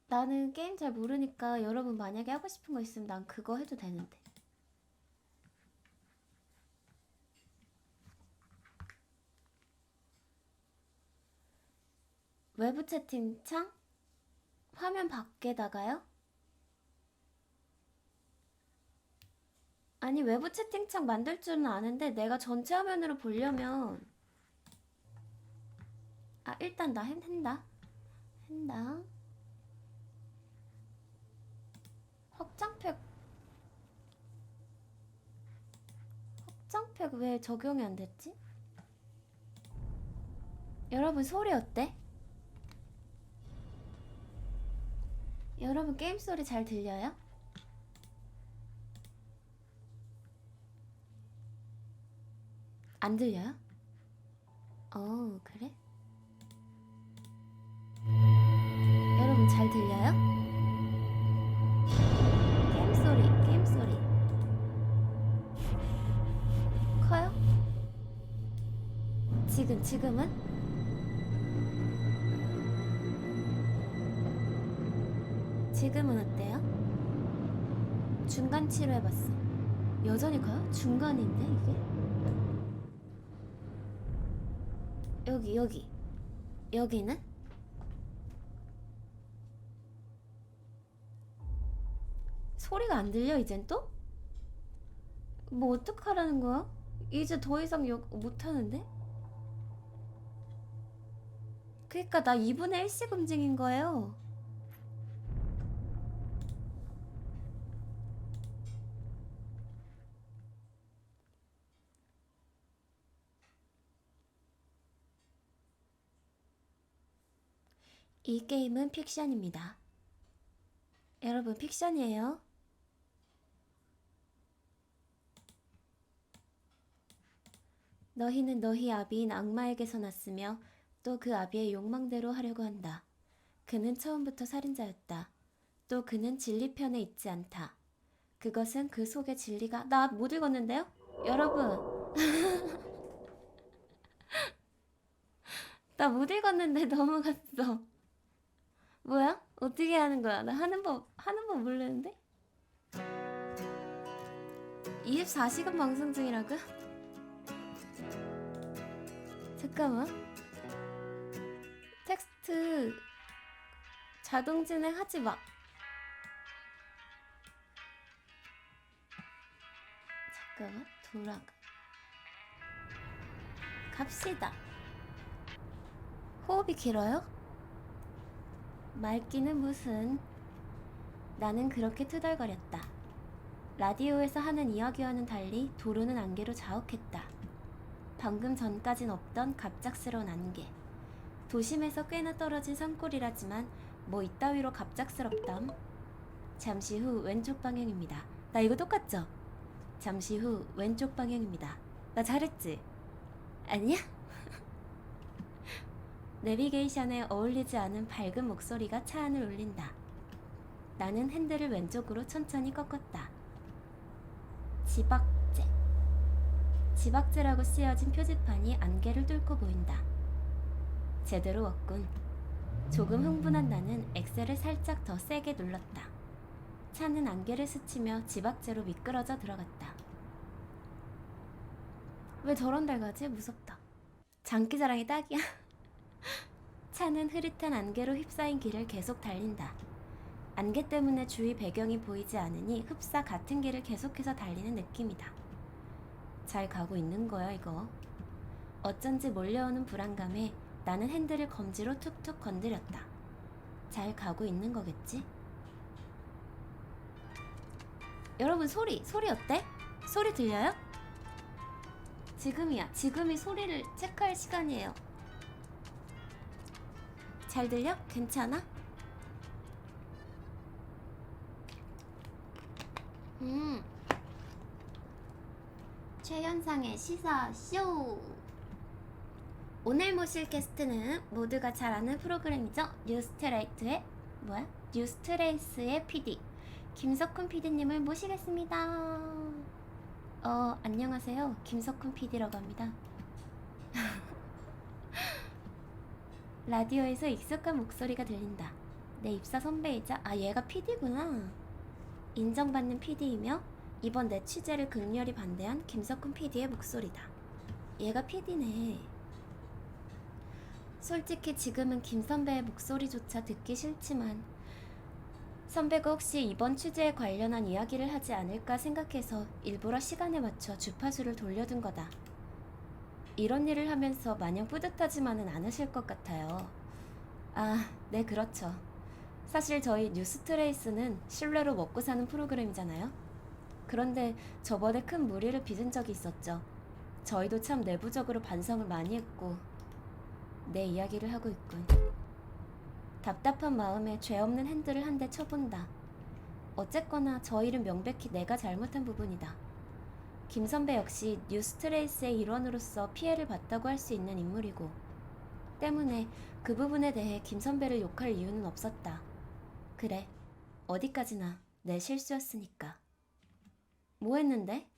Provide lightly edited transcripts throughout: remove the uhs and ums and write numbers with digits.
나는 게임 잘 모르니까 여러분 만약에 하고 싶은 거 있으면 난 그거 해도 되는데. 외부 채팅창? 화면 밖에다가요? 아니 외부 채팅창 만들 줄은 아는데 내가 전체 화면으로 보려면 일단 나 한다. 확장팩 왜 적용이 안 됐지? 여러분 소리 어때? 여러분 게임 소리 잘 들려요? 안 들려요? 그래? 여러분 잘 들려요? 게임 소리 커요? 지금은? 지금은 어때요? 중간 치료해봤어. 여전히 커요? 중간인데 이게? 여기는? 소리가 안 들려 이젠 또? 뭐 어떡하라는 거야? 이제 더 이상 못하는데? 그니까 나 2분의 1씩 움직인 거예요. 이 게임은 픽션입니다. 여러분 픽션이에요. 너희는 너희 아비인 악마에게서 났으며 또 그 아비의 욕망대로 하려고 한다. 그는 처음부터 살인자였다. 또 그는 진리 편에 있지 않다. 그것은 그 속의 진리가 나 못 읽었는데요? 여러분 나 못 읽었는데 넘어갔어. 뭐야? 어떻게 하는 거야? 나 하는 법 모르는데? 24시간 방송 중이라고? 잠깐만. 텍스트 자동 진행하지 마. 잠깐만. 돌아가. 갑시다. 호흡이 길어요? 말귀는 무슨. 나는 그렇게 투덜거렸다. 라디오에서 하는 이야기와는 달리 도로는 안개로 자욱했다. 방금 전까진 없던 갑작스러운 안개. 도심에서 꽤나 떨어진 산골이라지만 뭐 이따위로 갑작스럽담. 잠시 후 왼쪽 방향입니다. 나 이거 똑같죠? 잠시 후 왼쪽 방향입니다. 나 잘했지? 아니야? 내비게이션에 어울리지 않은 밝은 목소리가 차 안을 울린다. 나는 핸들을 왼쪽으로 천천히 꺾었다. 지박제라고 쓰여진 표지판이 안개를 뚫고 보인다. 제대로 왔군. 조금 흥분한 나는 엑셀을 살짝 더 세게 눌렀다. 차는 안개를 스치며 지박제로 미끄러져 들어갔다. 왜 저런 데 가지? 무섭다. 장기자랑이 딱이야. 차는 흐릿한 안개로 휩싸인 길을 계속 달린다. 안개 때문에 주위 배경이 보이지 않으니 흡사 같은 길을 계속해서 달리는 느낌이다. 잘 가고 있는 거야 이거. 어쩐지 몰려오는 불안감에 나는 핸들을 검지로 툭툭 건드렸다. 잘 가고 있는 거겠지? 여러분 소리 어때? 소리 들려요? 지금이 소리를 체크할 시간이에요. 잘 들려? 괜찮아? 최현상의 시사쇼. 오늘 모실 게스트는 모두가 잘 아는 프로그램이죠. 뉴스트레이스의 PD 김석훈 PD님을 모시겠습니다. 안녕하세요. 김석훈 PD라고 합니다. 라디오에서 익숙한 목소리가 들린다. 내 입사 선배이자 얘가 PD구나. 인정받는 PD이며 이번 내 취재를 극렬히 반대한 김석훈 PD의 목소리다. 얘가 PD네. 솔직히 지금은 김 선배의 목소리조차 듣기 싫지만 선배가 혹시 이번 취재에 관련한 이야기를 하지 않을까 생각해서 일부러 시간에 맞춰 주파수를 돌려둔 거다. 이런 일을 하면서 마냥 뿌듯하지만은 않으실 것 같아요. 네, 그렇죠. 사실 저희 뉴스트레이스는 신뢰로 먹고 사는 프로그램이잖아요. 그런데 저번에 큰 무리를 빚은 적이 있었죠. 저희도 참 내부적으로 반성을 많이 했고 내 이야기를 하고 있군. 답답한 마음에 죄 없는 핸들을 한 대 쳐본다. 어쨌거나 저 일은 명백히 내가 잘못한 부분이다. 김 선배 역시 뉴스트레이스의 일원으로서 피해를 봤다고 할 수 있는 인물이고 때문에 그 부분에 대해 김 선배를 욕할 이유는 없었다. 그래, 어디까지나 내 실수였으니까. 뭐 했는데?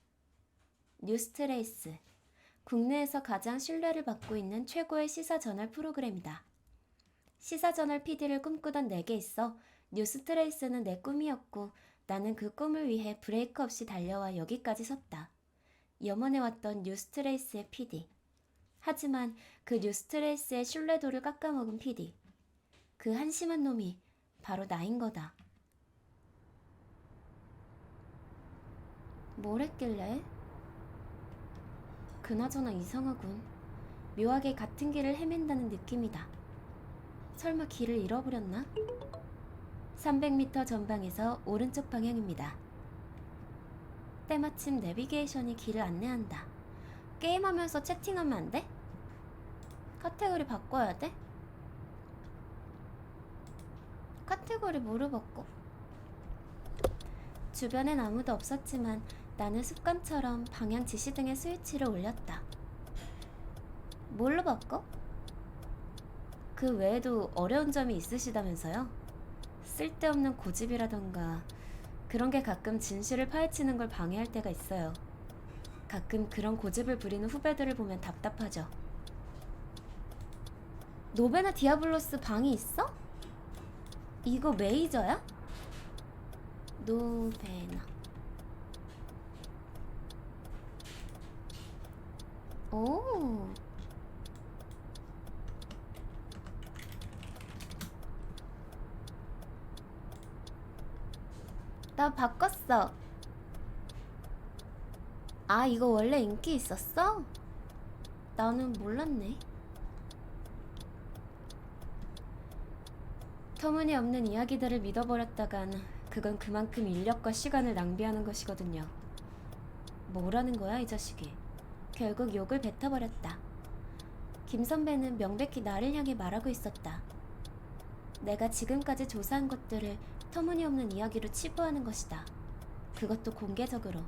뉴스트레이스, 국내에서 가장 신뢰를 받고 있는 최고의 시사저널 프로그램이다. 시사저널 PD를 꿈꾸던 내게 있어 뉴스트레이스는 내 꿈이었고 나는 그 꿈을 위해 브레이크 없이 달려와 여기까지 섰다. 염원해왔던 뉴스트레이스의 PD. 하지만 그 뉴스트레이스의 신뢰도를 깎아먹은 PD. 그 한심한 놈이 바로 나인 거다. 뭘 했길래? 그나저나 이상하군. 묘하게 같은 길을 헤맨다는 느낌이다. 설마 길을 잃어버렸나? 300m 전방에서 오른쪽 방향입니다. 때마침 내비게이션이 길을 안내한다. 게임하면서 채팅하면 안 돼? 카테고리 바꿔야 돼? 카테고리 뭐로 바꿔? 주변엔 아무도 없었지만 나는 습관처럼 방향 지시등의 스위치를 올렸다. 뭘로 바꿔? 그 외에도 어려운 점이 있으시다면서요? 쓸데없는 고집이라던가 그런 게 가끔 진실을 파헤치는 걸 방해할 때가 있어요. 가끔 그런 고집을 부리는 후배들을 보면 답답하죠. 노베나 디아블로스 방이 있어? 이거 메이저야? 노베나. 오. 나 바꿨어. 이거 원래 인기 있었어? 나는 몰랐네. 터무니없는 이야기들을 믿어버렸다간 그건 그만큼 인력과 시간을 낭비하는 것이거든요. 뭐라는 거야, 이 자식이. 결국 욕을 뱉어버렸다. 김 선배는 명백히 나를 향해 말하고 있었다. 내가 지금까지 조사한 것들을 터무니없는 이야기로 치부하는 것이다. 그것도 공개적으로.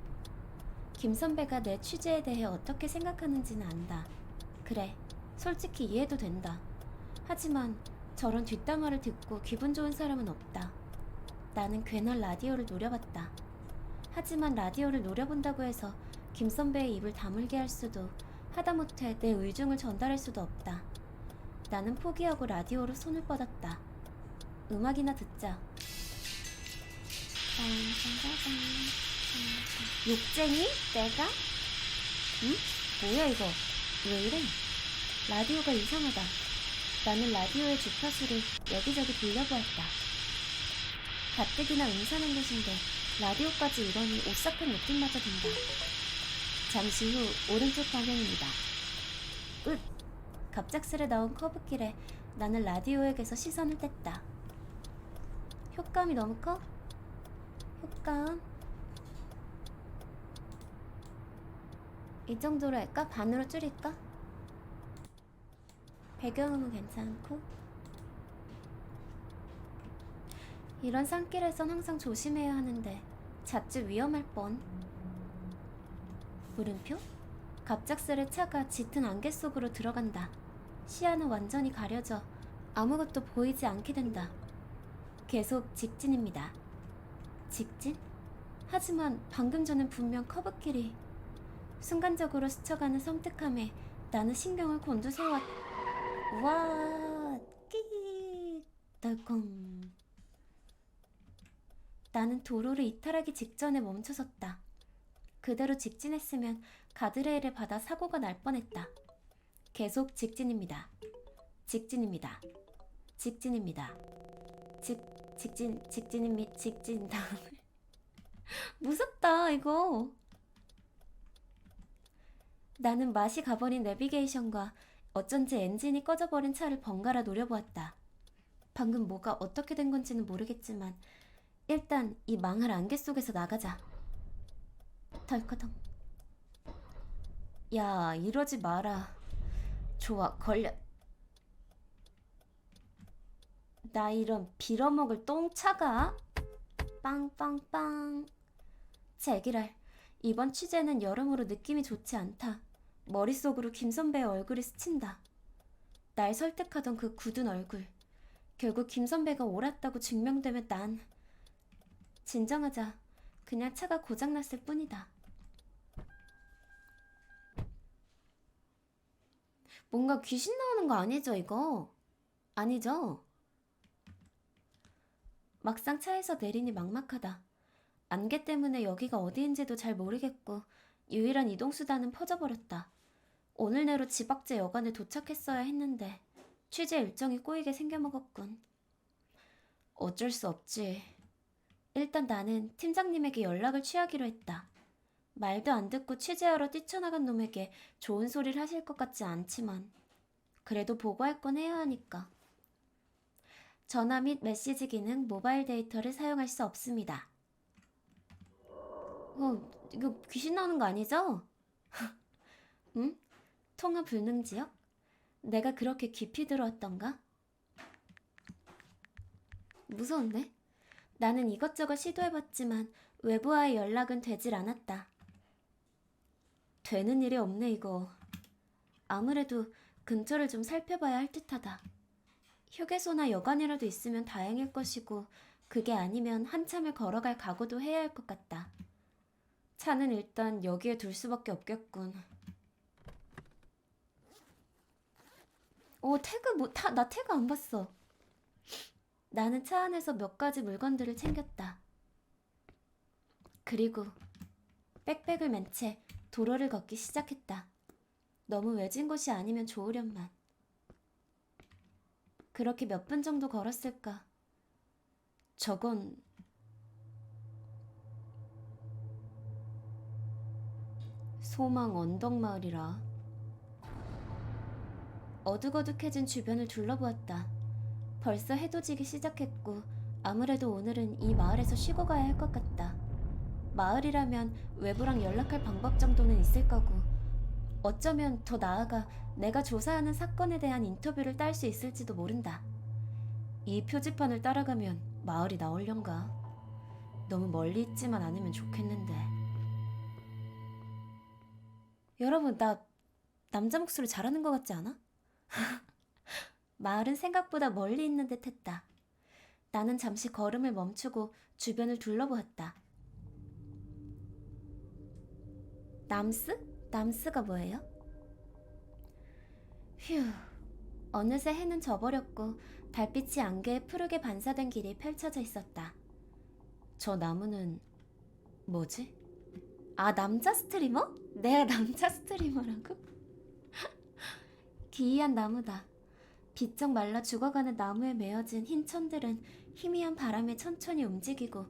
김 선배가 내 취재에 대해 어떻게 생각하는지는 안다. 그래, 솔직히 이해도 된다. 하지만 저런 뒷담화를 듣고 기분 좋은 사람은 없다. 나는 괜한 라디오를 노려봤다. 하지만 라디오를 노려본다고 해서 김 선배의 입을 다물게 할 수도 하다못해 내 의중을 전달할 수도 없다. 나는 포기하고 라디오로 손을 뻗었다. 음악이나 듣자. 욕쟁이? 내가? 응? 뭐야 이거? 왜 이래? 라디오가 이상하다. 나는 라디오의 주파수를 여기저기 돌려보았다. 가뜩이나 음산한 곳인데 라디오까지 이러니 오싹한 느낌마저 든다. 잠시 후 오른쪽 방향입니다. 끝! 갑작스레 나온 커브길에 나는 라디오에게서 시선을 뗐다. 효과음이 너무 커? 효과음? 이 정도로 할까? 반으로 줄일까? 배경음은 괜찮고. 이런 산길에선 항상 조심해야 하는데 자칫 위험할 뻔. 물음표? 갑작스레 차가 짙은 안개 속으로 들어간다. 시야는 완전히 가려져 아무것도 보이지 않게 된다. 계속 직진입니다. 직진? 하지만 방금 전엔 분명 커브길이. 순간적으로 스쳐가는 섬뜩함에 나는 신경을 곤두세웠. 와, 끼, 떨컹. 나는 도로를 이탈하기 직전에 멈춰섰다. 그대로 직진했으면 가드레일을 받아 사고가 날 뻔했다. 계속 직진입니다. 직진입니다. 직진입니다. 직진 다음에 무섭다 이거. 나는 맛이 가버린 내비게이션과 어쩐지 엔진이 꺼져버린 차를 번갈아 노려보았다. 방금 뭐가 어떻게 된 건지는 모르겠지만 일단 이 망할 안개 속에서 나가자. 덜커덩. 야, 이러지 마라. 좋아, 걸려. 나 이런 빌어먹을 똥차가? 빵빵빵. 제기랄. 이번 취재는 여러모로 느낌이 좋지 않다. 머릿속으로 김 선배의 얼굴이 스친다. 날 설득하던 그 굳은 얼굴. 결국 김 선배가 옳았다고 증명되면 난... 진정하자. 그냥 차가 고장났을 뿐이다. 뭔가 귀신 나오는 거 아니죠, 이거? 아니죠? 막상 차에서 내리니 막막하다. 안개 때문에 여기가 어디인지도 잘 모르겠고 유일한 이동수단은 퍼져버렸다. 오늘 내로 지박제 여관에 도착했어야 했는데 취재 일정이 꼬이게 생겨먹었군. 어쩔 수 없지. 일단 나는 팀장님에게 연락을 취하기로 했다. 말도 안 듣고 취재하러 뛰쳐나간 놈에게 좋은 소리를 하실 것 같지 않지만 그래도 보고할 건 해야 하니까. 전화 및 메시지 기능 모바일 데이터를 사용할 수 없습니다. 이거 귀신 나오는 거 아니죠? 응? 통화 불능 지역? 내가 그렇게 깊이 들어왔던가? 무서운데? 나는 이것저것 시도해봤지만 외부와의 연락은 되질 않았다. 되는 일이 없네 이거. 아무래도 근처를 좀 살펴봐야 할 듯하다. 휴게소나 여관이라도 있으면 다행일 것이고 그게 아니면 한참을 걸어갈 각오도 해야 할 것 같다. 차는 일단 여기에 둘 수밖에 없겠군. 나 태그 안 봤어. 나는 차 안에서 몇 가지 물건들을 챙겼다. 그리고 백팩을 맨 채 도로를 걷기 시작했다. 너무 외진 곳이 아니면 좋으련만. 그렇게 몇 분 정도 걸었을까? 저건... 소망 언덕마을이라. 어둑어둑해진 주변을 둘러보았다. 벌써 해도 지기 시작했고 아무래도 오늘은 이 마을에서 쉬고 가야 할 것 같다. 마을이라면 외부랑 연락할 방법 정도는 있을 거고 어쩌면 더 나아가 내가 조사하는 사건에 대한 인터뷰를 딸 수 있을지도 모른다. 이 표지판을 따라가면 마을이 나올련가. 너무 멀리 있지만 않으면 좋겠는데. 여러분, 나 남자 목소리 잘하는 것 같지 않아? 마을은 생각보다 멀리 있는 듯 했다. 나는 잠시 걸음을 멈추고 주변을 둘러보았다. 남스? 남스가 뭐예요? 휴, 어느새 해는 져버렸고 달빛이 안개에 푸르게 반사된 길이 펼쳐져 있었다. 저 나무는 뭐지? 아, 남자 스트리머? 내가 남자 스트리머라고? 기이한 나무다. 비쩍 말라 죽어가는 나무에 메어진 흰 천들은 희미한 바람에 천천히 움직이고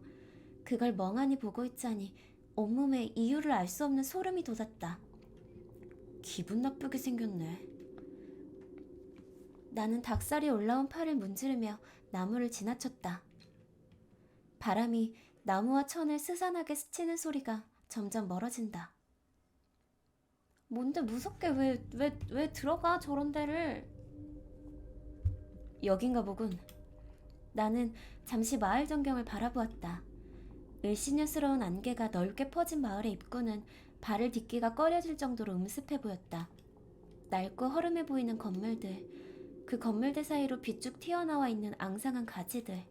그걸 멍하니 보고 있자니 온몸에 이유를 알 수 없는 소름이 돋았다. 기분 나쁘게 생겼네. 나는 닭살이 올라온 팔을 문지르며 나무를 지나쳤다. 바람이 나무와 천을 스산하게 스치는 소리가 점점 멀어진다. 뭔데 무섭게 왜 들어가 저런 데를. 여긴가 보군. 나는 잠시 마을 전경을 바라보았다. 을씨년스러운 안개가 넓게 퍼진 마을의 입구는 발을 딛기가 꺼려질 정도로 음습해 보였다. 낡고 허름해 보이는 건물들, 그 건물들 사이로 비쭉 튀어나와 있는 앙상한 가지들,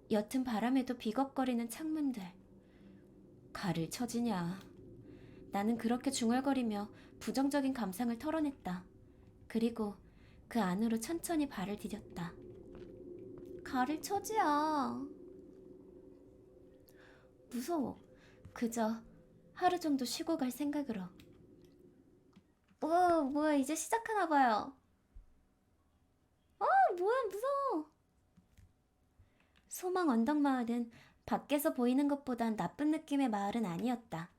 옅은 바람에도 비걱거리는 창문들. 가를 쳐지냐. 나는 그렇게 중얼거리며 부정적인 감상을 털어냈다. 그리고 그 안으로 천천히 발을 디뎠다. 가를 쳐지야. 무서워. 그저 하루 정도 쉬고 갈 생각으로. 뭐야, 이제 시작하나 봐요. 뭐야, 무서워. 소망 언덕 마을은 밖에서 보이는 것보단 나쁜 느낌의 마을은 아니었다.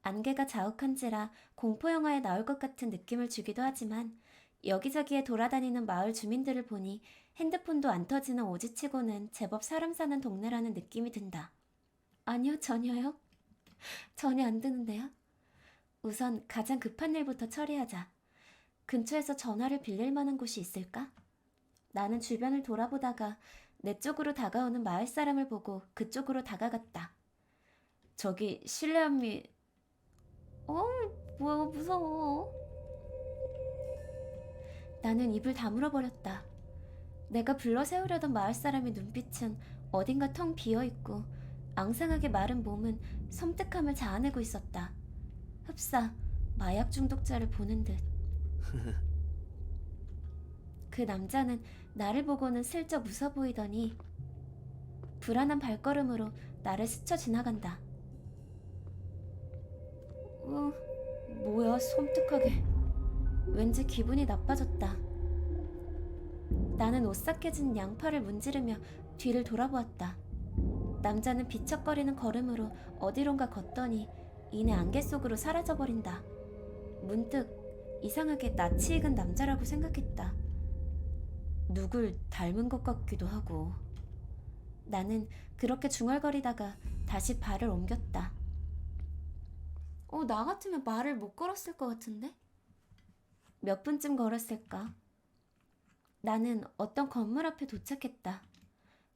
안개가 자욱한지라 공포영화에 나올 것 같은 느낌을 주기도 하지만 여기저기에 돌아다니는 마을 주민들을 보니 핸드폰도 안 터지는 오지치고는 제법 사람 사는 동네라는 느낌이 든다. 아니요, 전혀요. 전혀 안 드는데요. 우선 가장 급한 일부터 처리하자. 근처에서 전화를 빌릴 만한 곳이 있을까? 나는 주변을 돌아보다가 내 쪽으로 다가오는 마을 사람을 보고 그쪽으로 다가갔다. 저기 실례합니다. 뭐야, 무서워. 나는 입을 다물어 버렸다. 내가 불러 세우려던 마을 사람의 눈빛은 어딘가 텅 비어있고 앙상하게 마른 몸은 섬뜩함을 자아내고 있었다. 흡사 마약 중독자를 보는 듯. 그 남자는 나를 보고는 슬쩍 웃어 보이더니 불안한 발걸음으로 나를 스쳐 지나간다. 뭐야, 섬뜩하게. 왠지 기분이 나빠졌다. 나는 오싹해진 양팔을 문지르며 뒤를 돌아보았다. 남자는 비척거리는 걸음으로 어디론가 걷더니 이내 안개 속으로 사라져버린다. 문득 이상하게 낯이 익은 남자라고 생각했다. 누굴 닮은 것 같기도 하고. 나는 그렇게 중얼거리다가 다시 발을 옮겼다. 나 같으면 말을 못 걸었을 것 같은데? 몇 분쯤 걸었을까? 나는 어떤 건물 앞에 도착했다.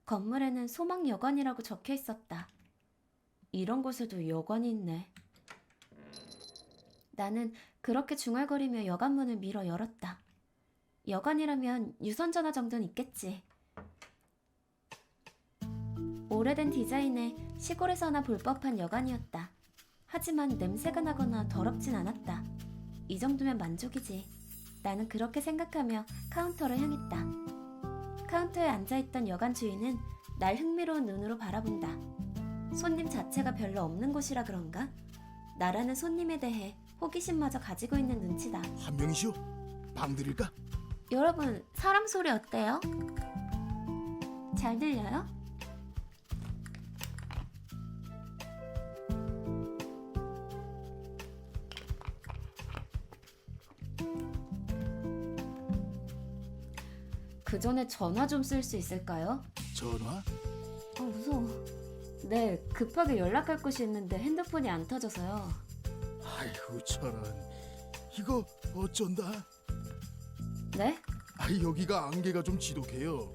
건물에는 소망여관이라고 적혀 있었다. 이런 곳에도 여관이 있네. 나는 그렇게 중얼거리며 여관문을 밀어 열었다. 여관이라면 유선전화 정도는 있겠지. 오래된 디자인의 시골에서나 볼 법한 여관이었다. 하지만 냄새가 나거나 더럽진 않았다. 이 정도면 만족이지. 나는 그렇게 생각하며 카운터를 향했다. 카운터에 앉아있던 여관 주인은 날 흥미로운 눈으로 바라본다. 손님 자체가 별로 없는 곳이라 그런가? 나라는 손님에 대해 호기심마저 가지고 있는 눈치다. 한 명이시오? 방 드릴까? 여러분, 사람 소리 어때요? 잘 들려요? 그 전에 전화 좀 쓸 수 있을까요? 전화? 무서워. 네, 급하게 연락할 곳이 있는데 핸드폰이 안 터져서요. 아이고 저런, 이거 어쩐다. 네? 여기가 안개가 좀 지독해요.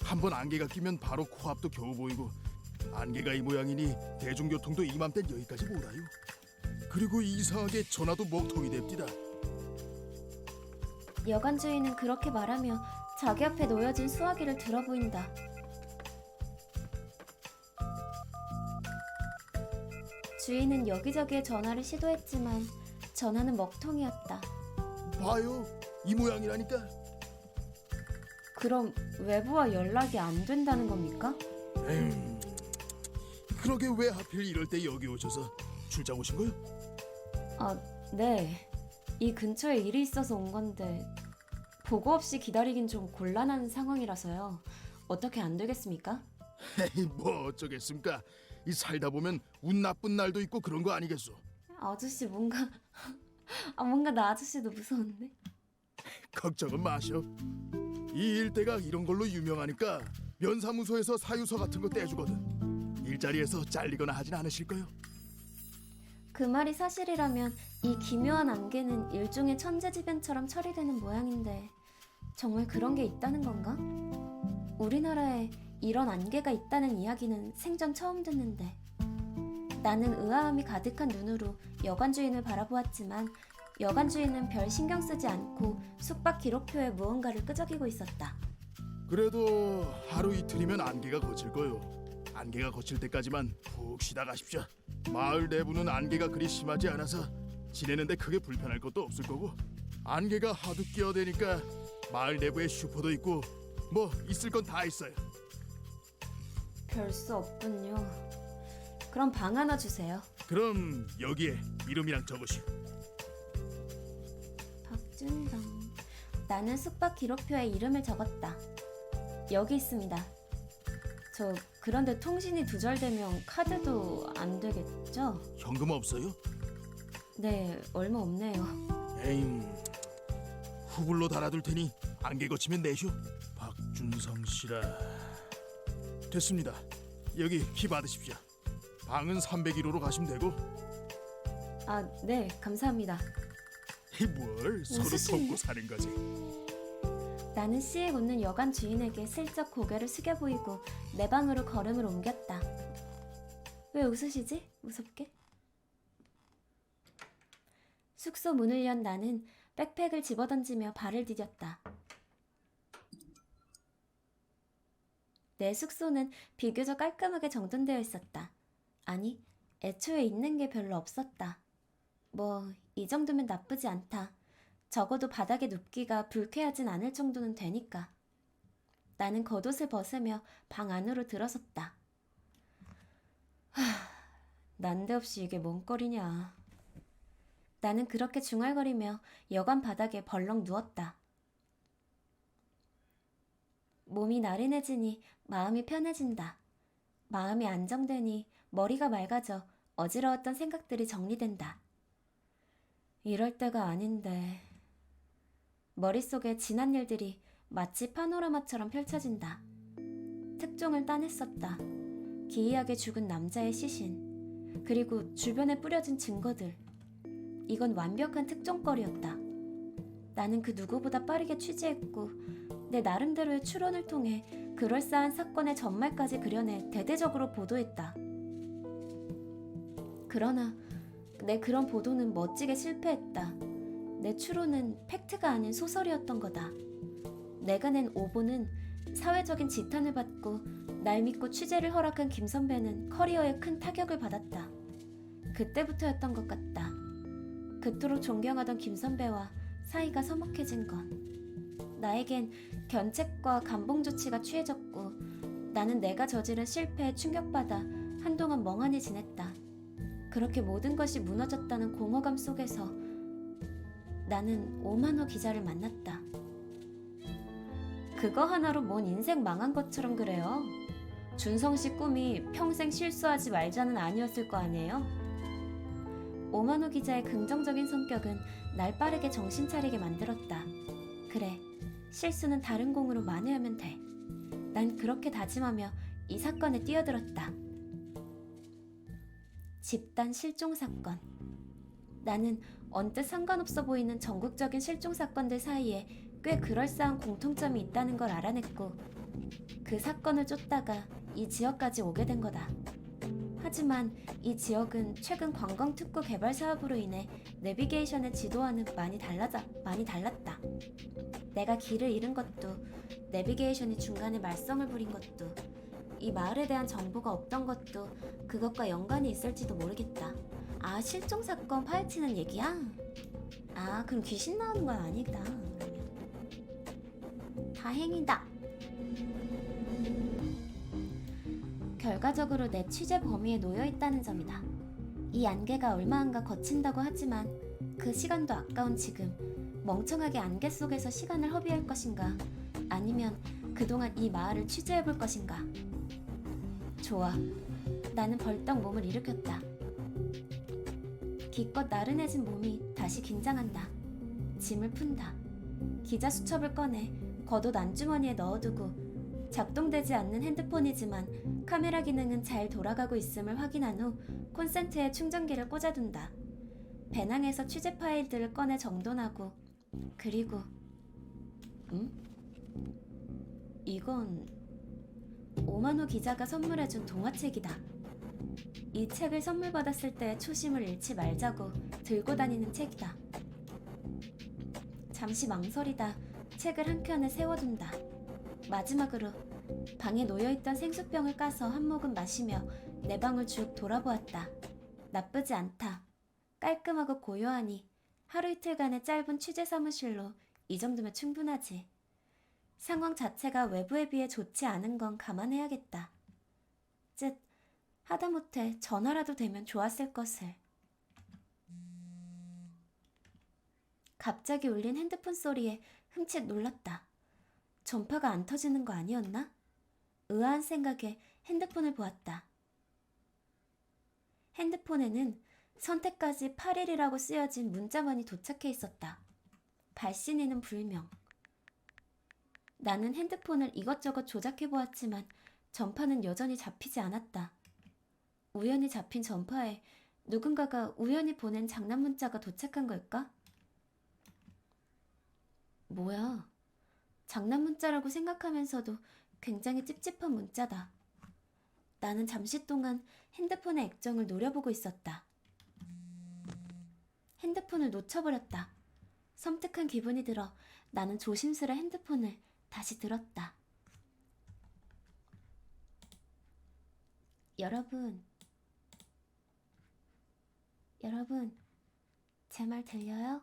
한번 안개가 끼면 바로 코앞도 겨우 보이고, 안개가 이 모양이니 대중교통도 이맘땐 여기까지 못 와요. 그리고 이상하게 전화도 먹통이 됩디다. 여관 주인은 그렇게 말하며 자기 앞에 놓여진 수화기를 들어 보인다. 주인은 여기저기에 전화를 시도했지만 전화는 먹통이었다. 봐요, 이 모양이라니까. 그럼 외부와 연락이 안 된다는 겁니까? 그러게 왜 하필 이럴 때 여기 오셔서 출장 오신 거요? 네. 이 근처에 일이 있어서 온 건데 보고 없이 기다리긴 좀 곤란한 상황이라서요. 어떻게 안 되겠습니까? 뭐 어쩌겠습니까? 이 살다 보면 운 나쁜 날도 있고 그런 거 아니겠소? 아저씨 뭔가 나 아저씨도 무서운데? 걱정은 마셔. 이 일대가 이런 걸로 유명하니까 면사무소에서 사유서 같은 거 떼주거든. 일자리에서 잘리거나 하진 않으실 거요. 그 말이 사실이라면 이 기묘한 안개는 일종의 천재지변처럼 처리되는 모양인데 정말 그런 게 있다는 건가? 우리나라에 이런 안개가 있다는 이야기는 생전 처음 듣는데. 나는 의아함이 가득한 눈으로 여관 주인을 바라보았지만 여관 주인은 별 신경 쓰지 않고 숙박 기록표에 무언가를 끄적이고 있었다. 그래도 하루 이틀이면 안개가 거칠 거요. 안개가 거칠 때까지만 푹 쉬다 가십시오. 마을 내부는 안개가 그리 심하지 않아서 지내는데 크게 불편할 것도 없을 거고, 안개가 하도 끼어대니까 마을 내부에 슈퍼도 있고 뭐 있을 건 다 있어요. 별 수 없군요. 그럼 방 하나 주세요. 그럼 여기에 이름이랑 적으시오. 박준성. 나는 숙박 기록표에 이름을 적었다. 여기 있습니다. 그런데 통신이 두절되면 카드도 안 되겠죠? 현금 없어요? 네, 얼마 없네요. 에잉, 후불로 달아둘 테니 안개 거치면 내쇼. 박준성 씨라. 됐습니다. 여기 키 받으십시오. 방은 301호로 가시면 되고. 아, 네, 감사합니다. 뭘 서로 웃으시네. 돕고 사는 거지. 나는 씩 웃는 여관 주인에게 슬쩍 고개를 숙여 보이고 내 방으로 걸음을 옮겼다. 왜 웃으시지? 무섭게? 숙소 문을 연 나는 백팩을 집어던지며 발을 디뎠다. 내 숙소는 비교적 깔끔하게 정돈되어 있었다. 아니, 애초에 있는 게 별로 없었다. 뭐, 이 정도면 나쁘지 않다. 적어도 바닥에 눕기가 불쾌하진 않을 정도는 되니까. 나는 겉옷을 벗으며 방 안으로 들어섰다. 난데없이 이게 뭔 꼴이냐. 나는 그렇게 중얼거리며 여관 바닥에 벌렁 누웠다. 몸이 나른해지니 마음이 편해진다. 마음이 안정되니 머리가 맑아져 어지러웠던 생각들이 정리된다. 이럴 때가 아닌데. 머릿속에 지난 일들이 마치 파노라마처럼 펼쳐진다. 특종을 따냈었다. 기이하게 죽은 남자의 시신, 그리고 주변에 뿌려진 증거들. 이건 완벽한 특종거리였다. 나는 그 누구보다 빠르게 취재했고 내 나름대로의 추론을 통해 그럴싸한 사건의 전말까지 그려내 대대적으로 보도했다. 그러나 내 그런 보도는 멋지게 실패했다. 내 추론은 팩트가 아닌 소설이었던 거다. 내가 낸 오보는 사회적인 지탄을 받고 날 믿고 취재를 허락한 김 선배는 커리어에 큰 타격을 받았다. 그때부터였던 것 같다. 그토록 존경하던 김 선배와 사이가 서먹해진 건. 나에겐 견책과 감봉 조치가 취해졌고 나는 내가 저지른 실패에 충격받아 한동안 멍하니 지냈다. 그렇게 모든 것이 무너졌다는 공허감 속에서 나는 오만호 기자를 만났다. 그거 하나로 뭔 인생 망한 것처럼 그래요. 준성 씨 꿈이 평생 실수하지 말자는 아니었을 거 아니에요? 오만호 기자의 긍정적인 성격은 날 빠르게 정신 차리게 만들었다. 그래, 실수는 다른 공으로 만회하면 돼. 난 그렇게 다짐하며 이 사건에 뛰어들었다. 집단 실종 사건. 나는 언뜻 상관없어 보이는 전국적인 실종 사건들 사이에 꽤 그럴싸한 공통점이 있다는 걸 알아냈고 그 사건을 쫓다가 이 지역까지 오게 된 거다. 하지만 이 지역은 최근 관광특구 개발 사업으로 인해 내비게이션의 지도와는 많이 달랐다. 내가 길을 잃은 것도 내비게이션이 중간에 말썽을 부린 것도 이 마을에 대한 정보가 없던 것도 그것과 연관이 있을지도 모르겠다. 아, 실종 사건 파헤치는 얘기야? 아, 그럼 귀신 나오는 건 아니다. 다행이다. 결과적으로 내 취재 범위에 놓여 있다는 점이다. 이 안개가 얼마 안가 거친다고 하지만 그 시간도 아까운 지금 멍청하게 안개 속에서 시간을 허비할 것인가, 아니면 그동안 이 마을을 취재해볼 것인가. 좋아. 나는 벌떡 몸을 일으켰다. 기껏 나른해진 몸이 다시 긴장한다. 짐을 푼다. 기자 수첩을 꺼내 겉옷 안주머니에 넣어두고 작동되지 않는 핸드폰이지만 카메라 기능은 잘 돌아가고 있음을 확인한 후 콘센트에 충전기를 꽂아둔다. 배낭에서 취재 파일들을 꺼내 정돈하고 그리고 이건 오만호 기자가 선물해준 동화책이다. 이 책을 선물 받았을 때 초심을 잃지 말자고 들고 다니는 책이다. 잠시 망설이다 책을 한 켠에 세워둔다. 마지막으로 방에 놓여있던 생수병을 까서 한 모금 마시며 내 방을 쭉 돌아보았다. 나쁘지 않다. 깔끔하고 고요하니 하루 이틀간의 짧은 취재 사무실로 이 정도면 충분하지. 상황 자체가 외부에 비해 좋지 않은 건 감안해야겠다. 쯧, 하다못해 전화라도 되면 좋았을 것을. 갑자기 울린 핸드폰 소리에 흠칫 놀랐다. 전파가 안 터지는 거 아니었나? 의아한 생각에 핸드폰을 보았다. 핸드폰에는 선택까지 8일이라고 쓰여진 문자만이 도착해 있었다. 발신인은 불명. 나는 핸드폰을 이것저것 조작해 보았지만 전파는 여전히 잡히지 않았다. 우연히 잡힌 전파에 누군가가 우연히 보낸 장난 문자가 도착한 걸까? 뭐야? 장난 문자라고 생각하면서도 굉장히 찝찝한 문자다. 나는 잠시 동안 핸드폰의 액정을 노려보고 있었다. 핸드폰을 놓쳐버렸다. 섬뜩한 기분이 들어 나는 조심스레 핸드폰을 다시 들었다. 여러분, 제 말 들려요?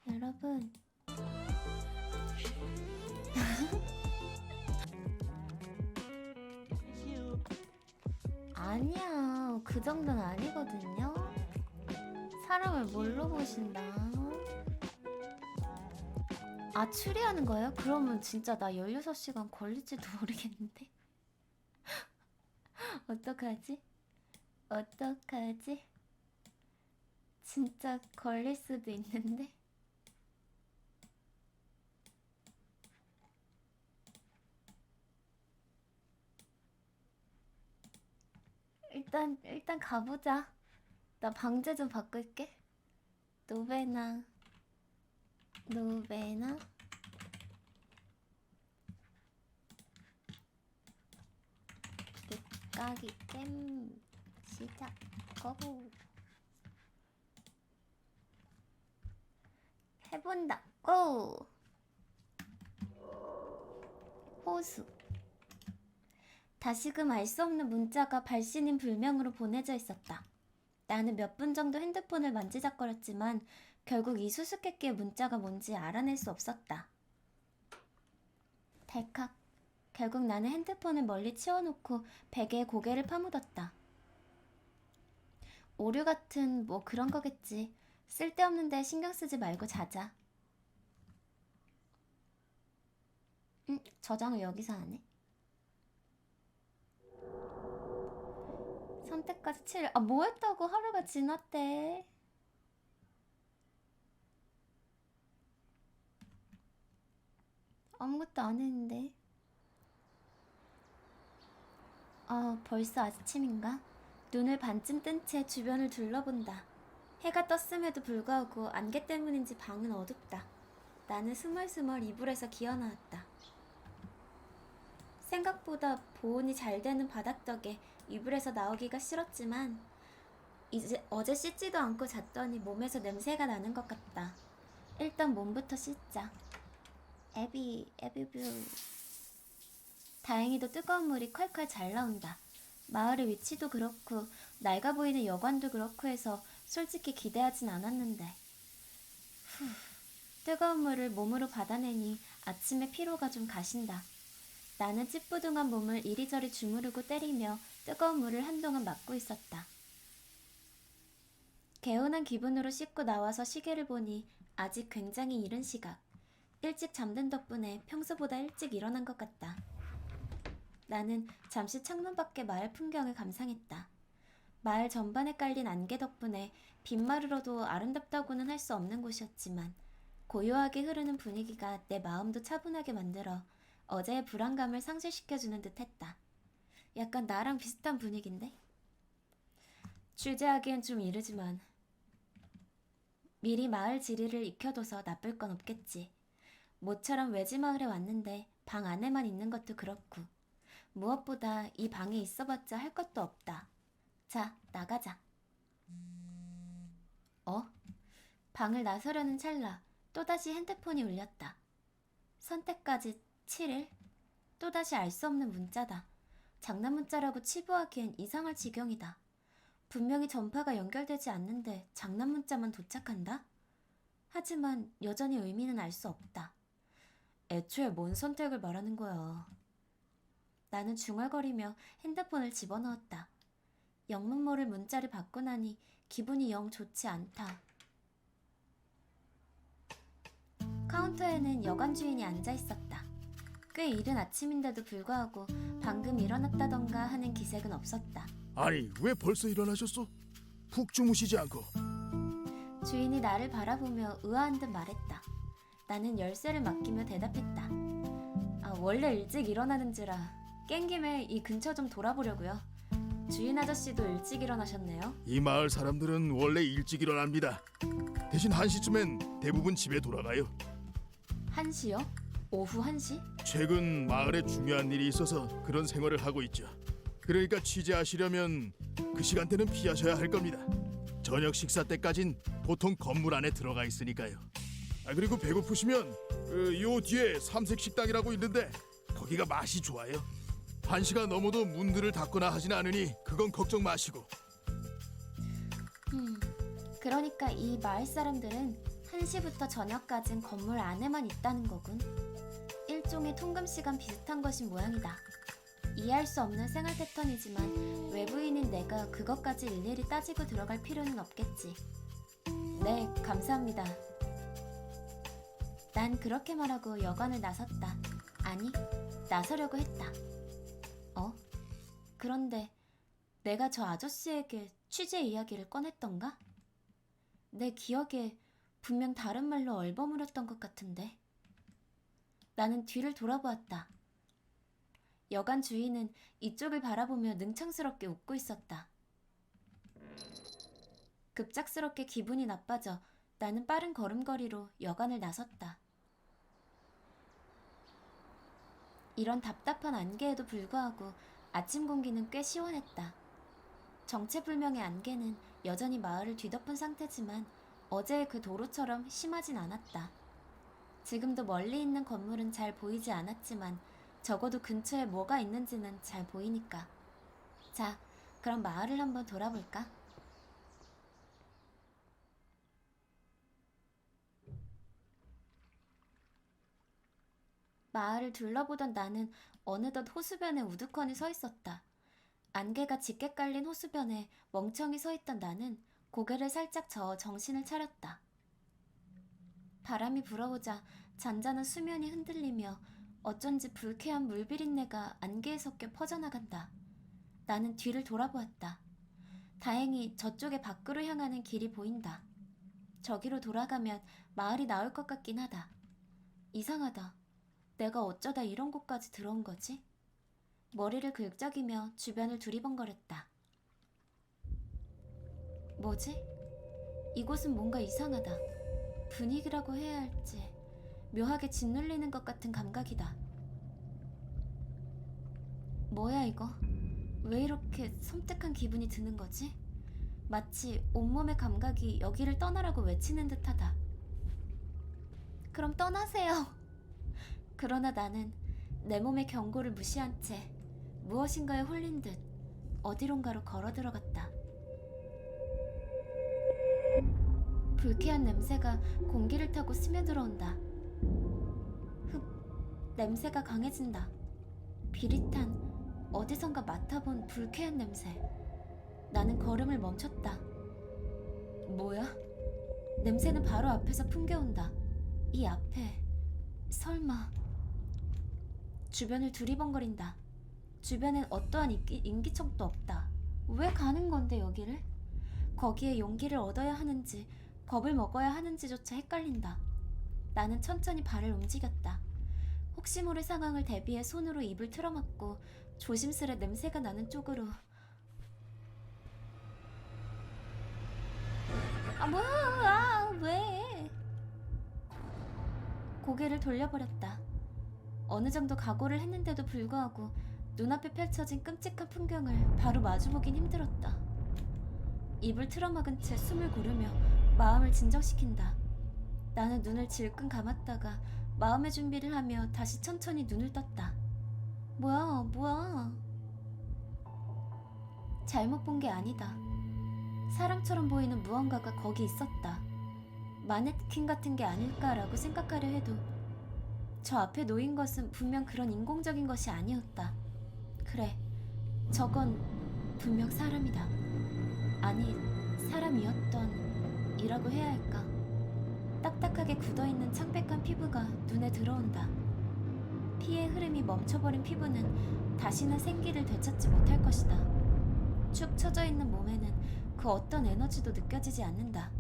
여러분. 아니야, 그 정도는 아니거든요. 사람을 뭘로 보신다? 아, 추리하는 거예요? 그러면 진짜 나 16시간 걸릴지도 모르겠는데. 어떡하지? 어떡하지? 진짜 걸릴 수도 있는데. 일단 가보자. 나 방제 좀 바꿀게. 노베나. 늦가기 잼 시작. 고. 해본다. 고. 호수. 다시금 알 수 없는 문자가 발신인 불명으로 보내져 있었다. 나는 몇 분 정도 핸드폰을 만지작거렸지만 결국 이 수수께끼의 문자가 뭔지 알아낼 수 없었다. 달칵. 결국 나는 핸드폰을 멀리 치워놓고 베개에 고개를 파묻었다. 오류 같은 뭐 그런 거겠지. 쓸데없는데 신경 쓰지 말고 자자. 저장을 여기서 하네. 선택까지 7일. 아, 뭐 했다고 하루가 지났대. 아무것도 안 했는데. 아, 벌써 아침인가? 눈을 반쯤 뜬 채 주변을 둘러본다. 해가 떴음에도 불구하고 안개 때문인지 방은 어둡다. 나는 스멀스멀 이불에서 기어나왔다. 생각보다 보온이 잘 되는 바닥덕에 이불에서 나오기가 싫었지만 이제 어제 씻지도 않고 잤더니 몸에서 냄새가 나는 것 같다. 일단 몸부터 씻자. 에비뷰. 다행히도 뜨거운 물이 콸콸 잘 나온다. 마을의 위치도 그렇고 낡아 보이는 여관도 그렇고 해서 솔직히 기대하진 않았는데. 뜨거운 물을 몸으로 받아내니 아침에 피로가 좀 가신다. 나는 찌뿌둥한 몸을 이리저리 주무르고 때리며 뜨거운 물을 한동안 맞고 있었다. 개운한 기분으로 씻고 나와서 시계를 보니 아직 굉장히 이른 시각. 일찍 잠든 덕분에 평소보다 일찍 일어난 것 같다. 나는 잠시 창문 밖의 마을 풍경을 감상했다. 마을 전반에 깔린 안개 덕분에 빗마루로도 아름답다고는 할 수 없는 곳이었지만 고요하게 흐르는 분위기가 내 마음도 차분하게 만들어 어제의 불안감을 상실시켜주는 듯 했다. 약간 나랑 비슷한 분위기인데? 주제하기엔 좀 이르지만 미리 마을 지리를 익혀둬서 나쁠 건 없겠지. 모처럼 외지마을에 왔는데 방 안에만 있는 것도 그렇고 무엇보다 이 방에 있어봤자 할 것도 없다. 자, 나가자. 방을 나서려는 찰나 또다시 핸드폰이 울렸다. 선택까지 7일? 또다시 알 수 없는 문자다. 장난 문자라고 치부하기엔 이상할 지경이다. 분명히 전파가 연결되지 않는데 장난 문자만 도착한다? 하지만 여전히 의미는 알 수 없다. 애초에 뭔 선택을 말하는 거야. 나는 중얼거리며 핸드폰을 집어넣었다. 영문 모를 문자를 받고 나니 기분이 영 좋지 않다. 카운터에는 여관 주인이 앉아 있었다. 꽤 이른 아침인데도 불구하고 방금 일어났다던가 하는 기색은 없었다. 아니, 왜 벌써 일어나셨어? 푹 주무시지 않고. 주인이 나를 바라보며 의아한 듯 말했다. 나는 열쇠를 맡기며 대답했다. 원래 일찍 일어나는지라 깬 김에 이 근처 좀 돌아보려고요. 주인 아저씨도 일찍 일어나셨네요. 이 마을 사람들은 원래 일찍 일어납니다. 대신 1시쯤엔 대부분 집에 돌아가요. 1시요? 오후 1시? 최근 마을에 중요한 일이 있어서 그런 생활을 하고 있죠. 그러니까 취재하시려면 그 시간대는 피하셔야 할 겁니다. 저녁 식사 때까진 보통 건물 안에 들어가 있으니까요. 그리고 배고프시면 요 뒤에 삼색 식당이라고 있는데 거기가 맛이 좋아요. 1시가 넘어도 문들을 닫거나 하진 않으니 그건 걱정 마시고. 그러니까 이 마을 사람들은 1시부터 저녁까진 건물 안에만 있다는 거군. 일종의 통금시간 비슷한 것인 모양이다. 이해할 수 없는 생활 패턴이지만 외부인인 내가 그것까지 일일이 따지고 들어갈 필요는 없겠지. 네, 감사합니다. 난 그렇게 말하고 여관을 나섰다. 아니, 나서려고 했다. 그런데 내가 저 아저씨에게 취재 이야기를 꺼냈던가? 내 기억에 분명 다른 말로 얼버무렸던 것 같은데. 나는 뒤를 돌아보았다. 여관 주인은 이쪽을 바라보며 능청스럽게 웃고 있었다. 급작스럽게 기분이 나빠져 나는 빠른 걸음걸이로 여관을 나섰다. 이런 답답한 안개에도 불구하고 아침 공기는 꽤 시원했다. 정체불명의 안개는 여전히 마을을 뒤덮은 상태지만 어제의 그 도로처럼 심하진 않았다. 지금도 멀리 있는 건물은 잘 보이지 않았지만 적어도 근처에 뭐가 있는지는 잘 보이니까. 자, 그럼 마을을 한번 돌아볼까? 마을을 둘러보던 나는 어느덧 호수변에 우두커니 서 있었다. 안개가 짙게 깔린 호수변에 멍청이 서 있던 나는 고개를 살짝 저어 정신을 차렸다. 바람이 불어오자 잔잔한 수면이 흔들리며 어쩐지 불쾌한 물비린내가 안개에 섞여 퍼져나간다. 나는 뒤를 돌아보았다. 다행히 저쪽에 밖으로 향하는 길이 보인다. 저기로 돌아가면 마을이 나올 것 같긴 하다. 이상하다. 내가 어쩌다 이런 곳까지 들어온 거지? 머리를 긁적이며 주변을 두리번거렸다. 뭐지? 이곳은 뭔가 이상하다. 분위기라고 해야 할지 묘하게 짓눌리는 것 같은 감각이다. 뭐야 이거? 왜 이렇게 섬뜩한 기분이 드는 거지? 마치 온몸의 감각이 여기를 떠나라고 외치는 듯하다. 그럼 떠나세요. 그러나 나는 내 몸의 경고를 무시한 채 무엇인가에 홀린 듯 어디론가로 걸어 들어갔다. 불쾌한 냄새가 공기를 타고 스며들어온다. 냄새가 강해진다. 비릿한 어디선가 맡아본 불쾌한 냄새. 나는 걸음을 멈췄다. 뭐야? 냄새는 바로 앞에서 풍겨온다. 이 앞에 설마... 주변을 두리번거린다. 주변엔 어떠한 인기척도 없다. 왜 가는 건데 여기를? 거기에 용기를 얻어야 하는지 겁을 먹어야 하는지조차 헷갈린다. 나는 천천히 발을 움직였다. 혹시 모를 상황을 대비해 손으로 입을 틀어막고 조심스레 냄새가 나는 쪽으로. 뭐야? 왜? 고개를 돌려버렸다. 어느 정도 각오를 했는데도 불구하고 눈앞에 펼쳐진 끔찍한 풍경을 바로 마주보긴 힘들었다. 입을 틀어막은 채 숨을 고르며 마음을 진정시킨다. 나는 눈을 질끈 감았다가 마음의 준비를 하며 다시 천천히 눈을 떴다. 뭐야? 잘못 본 게 아니다. 사람처럼 보이는 무언가가 거기 있었다. 마네킹 같은 게 아닐까라고 생각하려 해도 저 앞에 놓인 것은 분명 그런 인공적인 것이 아니었다. 그래, 저건 분명 사람이다. 아니, 사람이었던 이라고 해야 할까? 딱딱하게 굳어있는 창백한 피부가 눈에 들어온다. 피의 흐름이 멈춰버린 피부는 다시는 생기를 되찾지 못할 것이다. 축 처져 있는 몸에는 그 어떤 에너지도 느껴지지 않는다.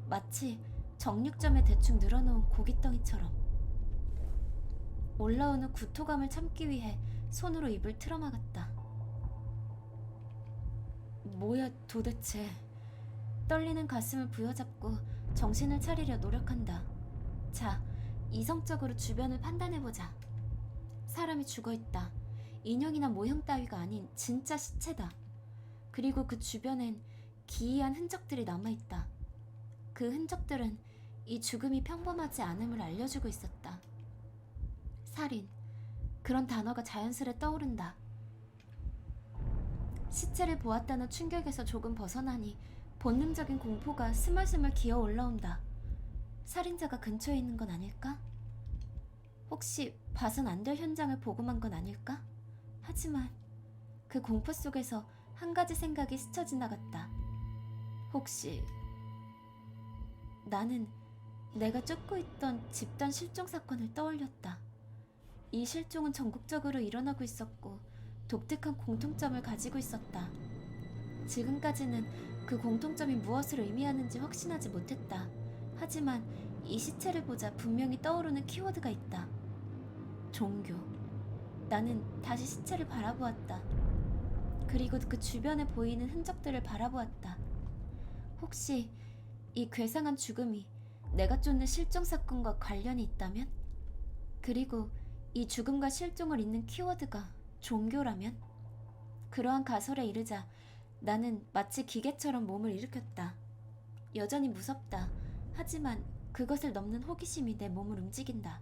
마치 정육점에 대충 늘어놓은 고깃덩이처럼. 올라오는 구토감을 참기 위해 손으로 입을 틀어막았다. 뭐야 도대체. 떨리는 가슴을 부여잡고 정신을 차리려 노력한다. 자, 이성적으로 주변을 판단해보자. 사람이 죽어있다. 인형이나 모형 따위가 아닌 진짜 시체다. 그리고 그 주변엔 기이한 흔적들이 남아있다. 그 흔적들은 이 죽음이 평범하지 않음을 알려주고 있었다. 살인. 그런 단어가 자연스레 떠오른다. 시체를 보았다는 충격에서 조금 벗어나니 본능적인 공포가 스멀스멀 기어 올라온다. 살인자가 근처에 있는 건 아닐까? 혹시 봐선 안 될 현장을 보고만 건 아닐까? 하지만 그 공포 속에서 한 가지 생각이 스쳐 지나갔다. 혹시 나는 내가 쫓고 있던 집단 실종 사건을 떠올렸다. 이 실종은 전국적으로 일어나고 있었고 독특한 공통점을 가지고 있었다. 지금까지는 그 공통점이 무엇을 의미하는지 확신하지 못했다. 하지만 이 시체를 보자 분명히 떠오르는 키워드가 있다. 종교. 나는 다시 시체를 바라보았다. 그리고 그 주변에 보이는 흔적들을 바라보았다. 혹시 이 괴상한 죽음이 내가 쫓는 실종 사건과 관련이 있다면? 그리고 이 죽음과 실종을 잇는 키워드가 종교라면? 그러한 가설에 이르자 나는 마치 기계처럼 몸을 일으켰다. 여전히 무섭다. 하지만 그것을 넘는 호기심이 내 몸을 움직인다.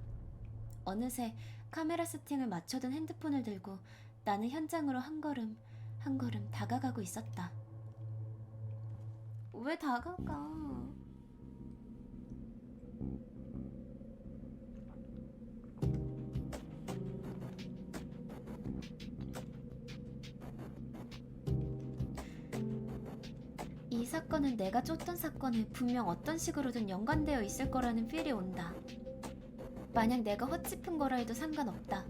어느새 카메라 세팅을 맞춰둔 핸드폰을 들고 나는 현장으로 한 걸음 한 걸음 다가가고 있었다. 왜 다가가? 이 사건은 내가 쫓던 사건에 분명 어떤 식으로든 연관되어 있을 거라는 필이 온다. 만약 내가 헛짚은 거라 해도 상관없다.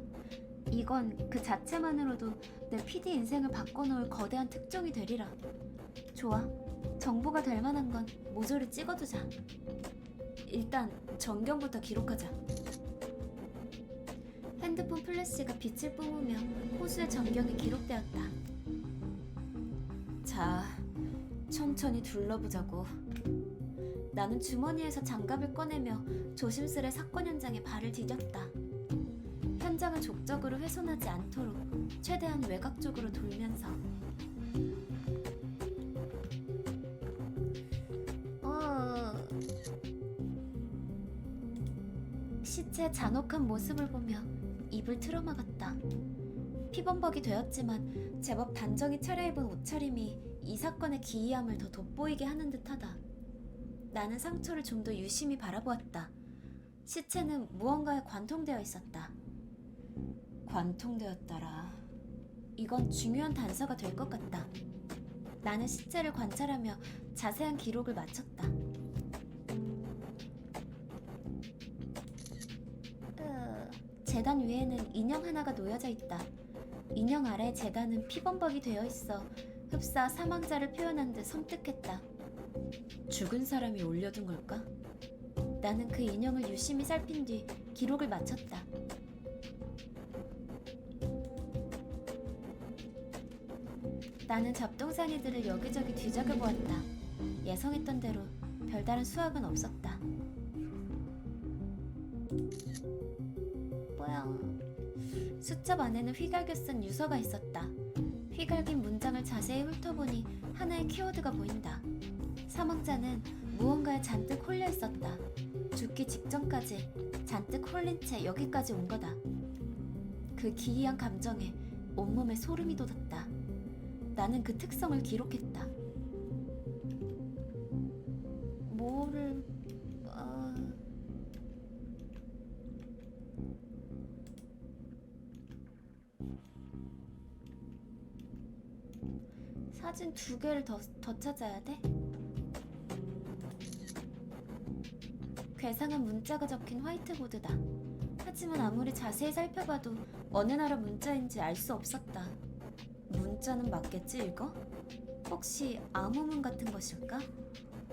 이건 그 자체만으로도 내 PD 인생을 바꿔놓을 거대한 특종이 되리라. 좋아. 정보가 될 만한 건 모조리 찍어두자. 일단 전경부터 기록하자. 핸드폰 플래시가 빛을 뿜으며 호수의 전경이 기록되었다. 자, 천천히 둘러보자고. 나는 주머니에서 장갑을 꺼내며 조심스레 사건 현장에 발을 디뎠다. 현장을 족적으로 훼손하지 않도록 최대한 외곽 쪽으로 돌면서 시체의 잔혹한 모습을 보며 입을 틀어막았다. 피범벅이 되었지만 제법 단정히 차려입은 옷차림이 이 사건의 기이함을 더 돋보이게 하는 듯하다. 나는 상처를 좀 더 유심히 바라보았다. 시체는 무언가에 관통되어 있었다. 관통되었더라. 이건 중요한 단서가 될 것 같다. 나는 시체를 관찰하며 자세한 기록을 마쳤다. 재단 위에는 인형 하나가 놓여져 있다. 인형 아래 재단은 피범벅이 되어 있어 흡사 사망자를 표현한 듯 섬뜩했다. 죽은 사람이 올려둔 걸까? 나는 그 인형을 유심히 살핀 뒤 기록을 마쳤다. 나는 잡동사니들을 여기저기 뒤적여 보았다. 예상했던 대로 별다른 수확은 없었다. 뭐야? 수첩 안에는 휘갈겨 쓴 유서가 있었다. 휘갈긴 문장을 자세히 훑어보니 하나의 키워드가 보인다. 사망자는 무언가에 잔뜩 홀려 있었다. 죽기 직전까지 잔뜩 홀린 채 여기까지 온 거다. 그 기이한 감정에 온몸에 소름이 돋았다. 나는 그 특성을 기록했다. 뭐를... 사진 2개를 더 찾아야 돼? 괴상한 문자가 적힌 화이트보드다. 하지만 아무리 자세히 살펴봐도 어느 나라 문자인지 알 수 없었다. 문자는 맞겠지 이거? 혹시 암호문 같은 것일까?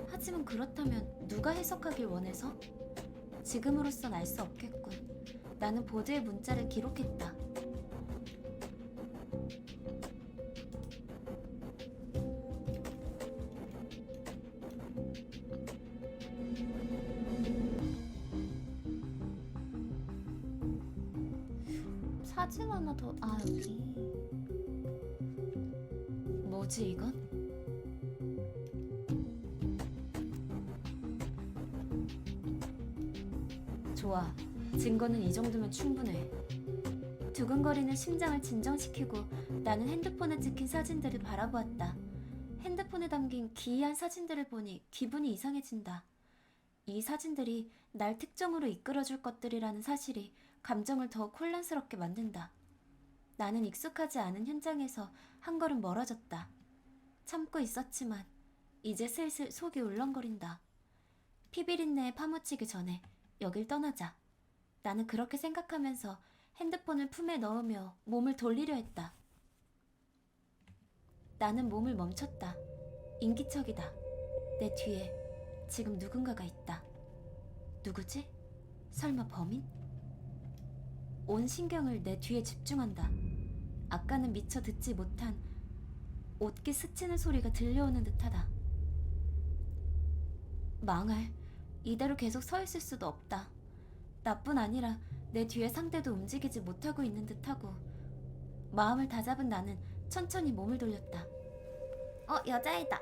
하지만 그렇다면 누가 해석하길 원해서? 지금으로선 알 수 없겠군. 나는 보드에 문자를 기록했다. 사진 하나 더, 여기. 뭐지 이건? 좋아. 증거는 이 정도면 충분해. 두근거리는 심장을 진정시키고 나는 핸드폰에 찍힌 사진들을 바라보았다. 핸드폰에 담긴 기이한 사진들을 보니 기분이 이상해진다. 이 사진들이 날 특정으로 이끌어줄 것들이라는 사실이 감정을 더욱 혼란스럽게 만든다. 나는 익숙하지 않은 현장에서 한 걸음 멀어졌다. 참고 있었지만 이제 슬슬 속이 울렁거린다. 피비린내에 파묻히기 전에 여길 떠나자. 나는 그렇게 생각하면서 핸드폰을 품에 넣으며 몸을 돌리려 했다. 나는 몸을 멈췄다. 인기척이다. 내 뒤에 지금 누군가가 있다. 누구지? 설마 범인? 온 신경을 내 뒤에 집중한다. 아까는 미처 듣지 못한 옷깃 스치는 소리가 들려오는 듯하다. 망할, 이대로 계속 서 있을 수도 없다. 나뿐 아니라 내 뒤에 상대도 움직이지 못하고 있는 듯하고. 마음을 다잡은 나는 천천히 몸을 돌렸다. 여자애다.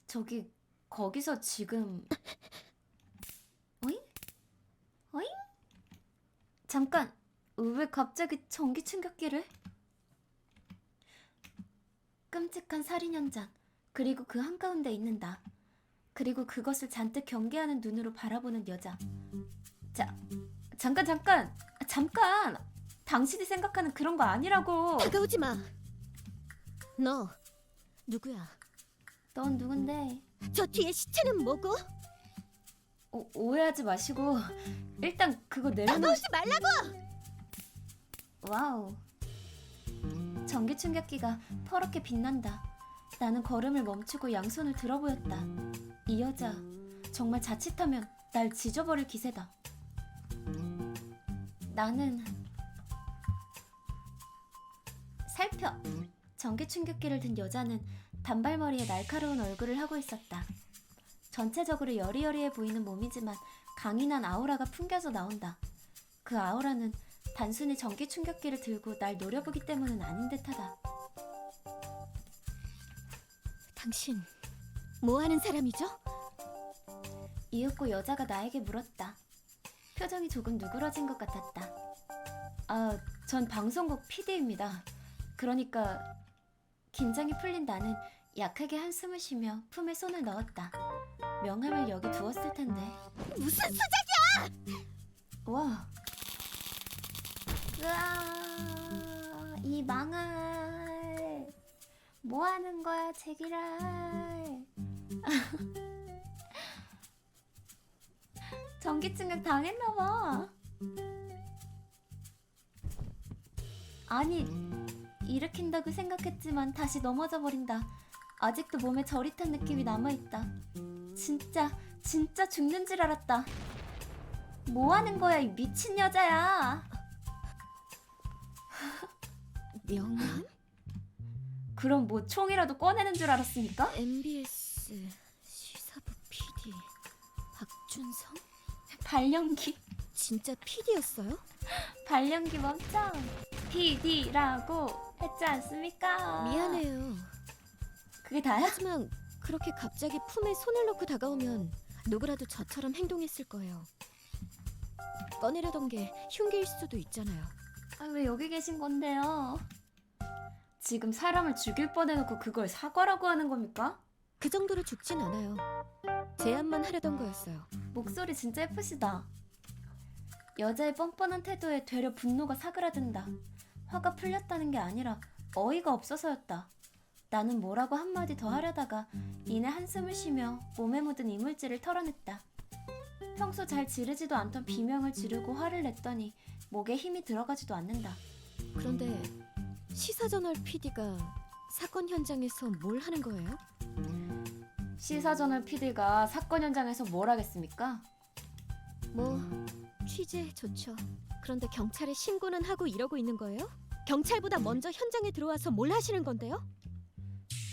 저기, 거기서 지금... 어잉? 어잉? 잠깐, 왜 갑자기 전기 충격기를? 끔찍한 살인 현장, 그리고 그 한가운데 있는 나, 그리고 그것을 잔뜩 경계하는 눈으로 바라보는 여자. 잠깐! 당신이 생각하는 그런 거 아니라고! 다가오지 마! 너, 누구야? 넌 누군데? 저 뒤에 시체는 뭐고? 오해하지 마시고 일단 그거 내려놓으... 다가오지 말라고! 와우. 전기 충격기가 퍼렇게 빛난다. 나는 걸음을 멈추고 양손을 들어보였다. 이 여자 정말 자칫하면 날 지져버릴 기세다. 나는 살펴. 전기 충격기를 든 여자는 단발머리에 날카로운 얼굴을 하고 있었다. 전체적으로 여리여리해 보이는 몸이지만 강인한 아우라가 풍겨져 나온다. 그 아우라는 단순히 전기 충격기를 들고 날 노려보기 때문은 아닌 듯하다. 당신, 뭐 하는 사람이죠? 이윽고 여자가 나에게 물었다. 표정이 조금 누그러진 것 같았다. 전 방송국 PD입니다. 그러니까... 긴장이 풀린 나는 약하게 한숨을 쉬며 품에 손을 넣었다. 명함을 여기 두었을 텐데. 무슨 수작이야! 와. 으아, 이 망할. 뭐 하는 거야, 제기랄. 전기 충격 당했나봐. 아니, 일으킨다고 생각했지만 다시 넘어져 버린다. 아직도 몸에 저릿한 느낌이 남아있다. 진짜 죽는 줄 알았다. 뭐 하는 거야, 이 미친 여자야. 명함? 그럼 뭐 총이라도 꺼내는 줄 알았습니까? MBS 시사부 PD 박준성? 발연기. 진짜 PD였어요? 발연기 멈춰. PD라고 했지 않습니까? 미안해요. 그게 다야? 하지만 그렇게 갑자기 품에 손을 넣고 다가오면 누구라도 저처럼 행동했을 거예요. 꺼내려던 게 흉기일 수도 있잖아요. 왜 여기 계신 건데요? 지금 사람을 죽일 뻔해놓고 그걸 사과라고 하는 겁니까? 그 정도로 죽진 않아요. 제안만 하려던 거였어요. 목소리 진짜 예쁘시다. 여자의 뻔뻔한 태도에 되려 분노가 사그라든다. 화가 풀렸다는 게 아니라 어이가 없어서였다. 나는 뭐라고 한마디 더 하려다가 이내 한숨을 쉬며 몸에 묻은 이물질을 털어냈다. 평소 잘 지르지도 않던 비명을 지르고 화를 냈더니 목에 힘이 들어가지도 않는다. 그런데 시사저널 PD가 사건 현장에서 뭘 하는 거예요? 시사저널 PD가 사건 현장에서 뭘 하겠습니까? 뭐 취재 좋죠. 그런데 경찰에 신고는 하고 이러고 있는 거예요? 경찰보다 먼저 현장에 들어와서 뭘 하시는 건데요?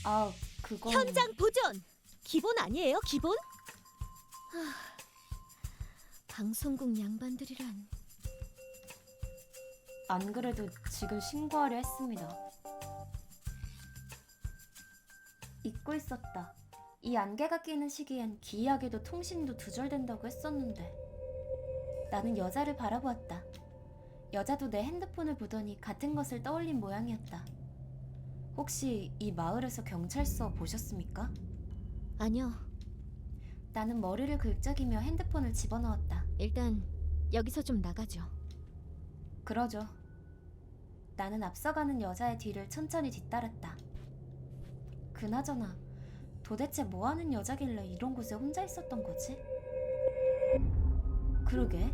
아, 그건... 현장 보존! 기본 아니에요, 기본? 방송국 양반들이란. 안 그래도 지금 신고하려 했습니다. 잊고 있었다. 이 안개가 끼는 시기엔 기이하게도 통신도 두절된다고 했었는데. 나는 여자를 바라보았다. 여자도 내 핸드폰을 보더니 같은 것을 떠올린 모양이었다. 혹시 이 마을에서 경찰서 보셨습니까? 아니요. 나는 머리를 긁적이며 핸드폰을 집어넣었다. 일단 여기서 좀 나가죠. 그러죠. 나는 앞서가는 여자의 뒤를 천천히 뒤따랐다. 그나저나 도대체 뭐하는 여자길래 이런 곳에 혼자 있었던 거지? 그러게.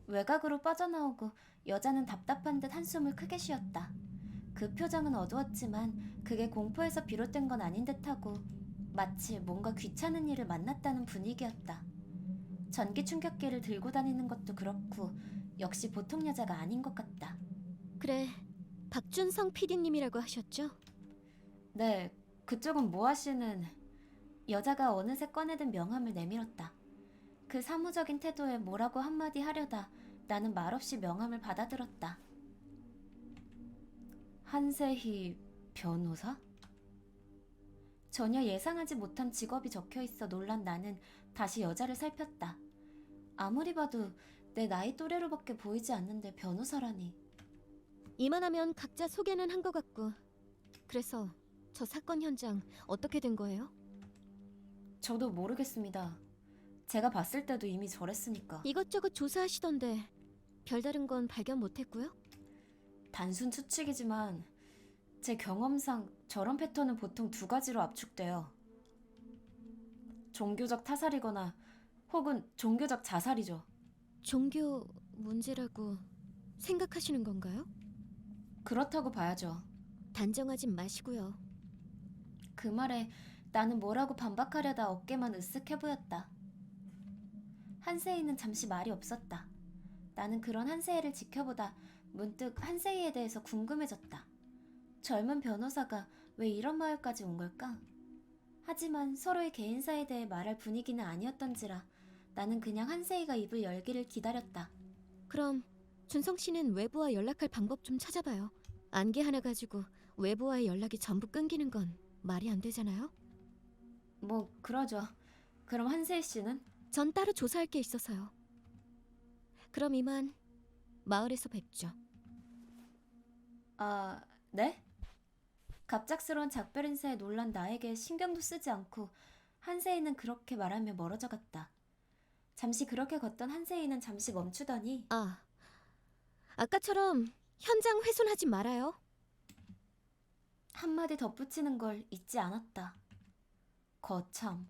외곽으로 빠져나오고 여자는 답답한 듯 한숨을 크게 쉬었다. 그 표정은 어두웠지만 그게 공포에서 비롯된 건 아닌 듯하고 마치 뭔가 귀찮은 일을 만났다는 분위기였다. 전기 충격기를 들고 다니는 것도 그렇고 역시 보통 여자가 아닌 것 같다. 그래, 박준성 PD님이라고 하셨죠? 네, 그쪽은 뭐 하시는... 여자가 어느새 꺼내든 명함을 내밀었다. 그 사무적인 태도에 뭐라고 한마디 하려다 나는 말없이 명함을 받아들었다. 한세희 변호사? 전혀 예상하지 못한 직업이 적혀있어 놀란 나는 다시 여자를 살폈다. 아무리 봐도 내 나이 또래로밖에 보이지 않는데 변호사라니. 이만하면 각자 소개는 한 것 같고. 그래서 저 사건 현장 어떻게 된 거예요? 저도 모르겠습니다. 제가 봤을 때도 이미 저랬으니까. 이것저것 조사하시던데 별다른 건 발견 못했고요? 단순 추측이지만 제 경험상 저런 패턴은 보통 두 가지로 압축돼요. 종교적 타살이거나 혹은 종교적 자살이죠. 종교 문제라고 생각하시는 건가요? 그렇다고 봐야죠. 단정하진 마시고요. 그 말에 나는 뭐라고 반박하려다 어깨만 으쓱해 보였다. 한세희는 잠시 말이 없었다. 나는 그런 한세희를 지켜보다 문득 한세희에 대해서 궁금해졌다. 젊은 변호사가 왜 이런 마을까지 온 걸까? 하지만 서로의 개인사에 대해 말할 분위기는 아니었던지라 나는 그냥 한세희가 입을 열기를 기다렸다. 그럼 준성 씨는 외부와 연락할 방법 좀 찾아봐요. 안개 하나 가지고 외부와의 연락이 전부 끊기는 건 말이 안 되잖아요? 뭐 그러죠. 그럼 한세희 씨는? 전 따로 조사할 게 있어서요. 그럼 이만 마을에서 뵙죠. 아, 네? 갑작스러운 작별 인사에 놀란 나에게 신경도 쓰지 않고 한세희는 그렇게 말하며 멀어져 갔다. 잠시 그렇게 걷던 한세희는 잠시 멈추더니 아까처럼 현장 훼손하지 말아요. 한마디 덧붙이는 걸 잊지 않았다. 거참.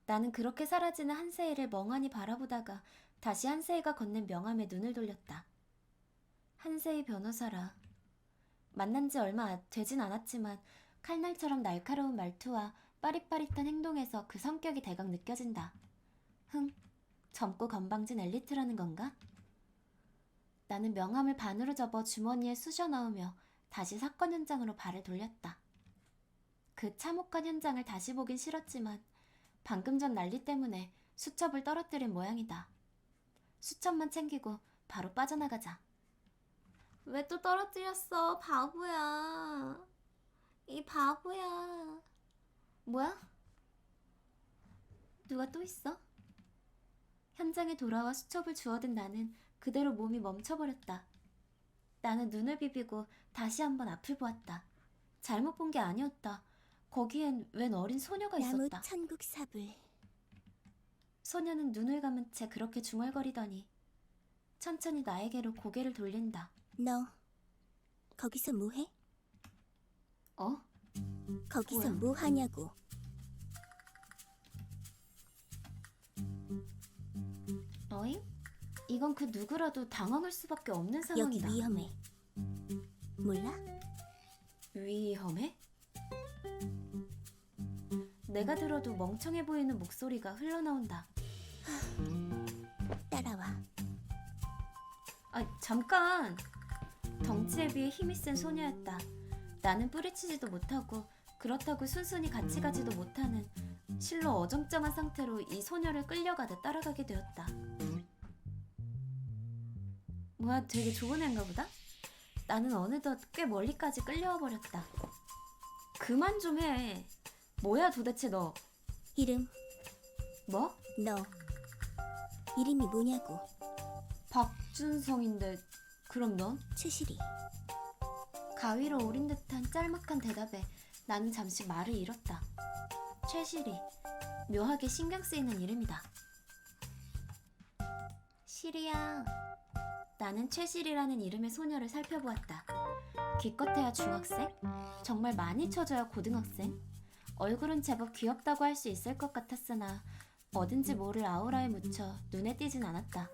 나는 그렇게 사라지는 한세희를 멍하니 바라보다가 다시 한세희가 건넨 명함에 눈을 돌렸다. 한세희 변호사라. 만난 지 얼마 되진 않았지만 칼날처럼 날카로운 말투와 빠릿빠릿한 행동에서 그 성격이 대강 느껴진다. 젊고 건방진 엘리트라는 건가? 나는 명함을 반으로 접어 주머니에 쑤셔 넣으며 다시 사건 현장으로 발을 돌렸다. 그 참혹한 현장을 다시 보긴 싫었지만 방금 전 난리 때문에 수첩을 떨어뜨린 모양이다. 수첩만 챙기고 바로 빠져나가자. 왜 또 떨어뜨렸어, 바보야. 이 바보야. 뭐야? 누가 또 있어? 현장에 돌아와 수첩을 주워든 나는 그대로 몸이 멈춰버렸다. 나는 눈을 비비고 다시 한번 앞을 보았다. 잘못 본 게 아니었다. 거기엔 웬 어린 소녀가 있었다. 나무 천국사불. 소녀는 눈을 감은 채 그렇게 중얼거리더니 천천히 나에게로 고개를 돌린다. 너 거기서 뭐해? 어? 거기서 뭐야? 뭐 하냐고. 어잉? 이건 그 누구라도 당황할 수밖에 없는 여기 상황이다. 위험해. 몰라? 위험해? 내가 들어도 멍청해 보이는 목소리가 흘러나온다. 따라와. 아, 잠깐! 덩치에 비해 힘이 센 소녀였다. 나는 뿌리치지도 못하고 그렇다고 순순히 같이 가지도 못하는 실로 어정쩡한 상태로 이 소녀를 끌려가다 따라가게 되었다. 뭐야, 되게 좋은 애인가 보다? 나는 어느덧 꽤 멀리까지 끌려와 버렸다. 그만 좀 해. 뭐야 도대체 너? 이름, 뭐? 너. 이름이 뭐냐고. 박준성인데 그럼 넌? 최실이. 가위로 오린 듯한 짤막한 대답에 나는 잠시 말을 잃었다. 최실이. 묘하게 신경 쓰이는 이름이다. 실이야. 나는 최실이라는 이름의 소녀를 살펴보았다. 기껏해야 중학생? 정말 많이 쳐줘야 고등학생? 얼굴은 제법 귀엽다고 할 수 있을 것 같았으나 어딘지 모를 아우라에 묻혀 눈에 띄진 않았다.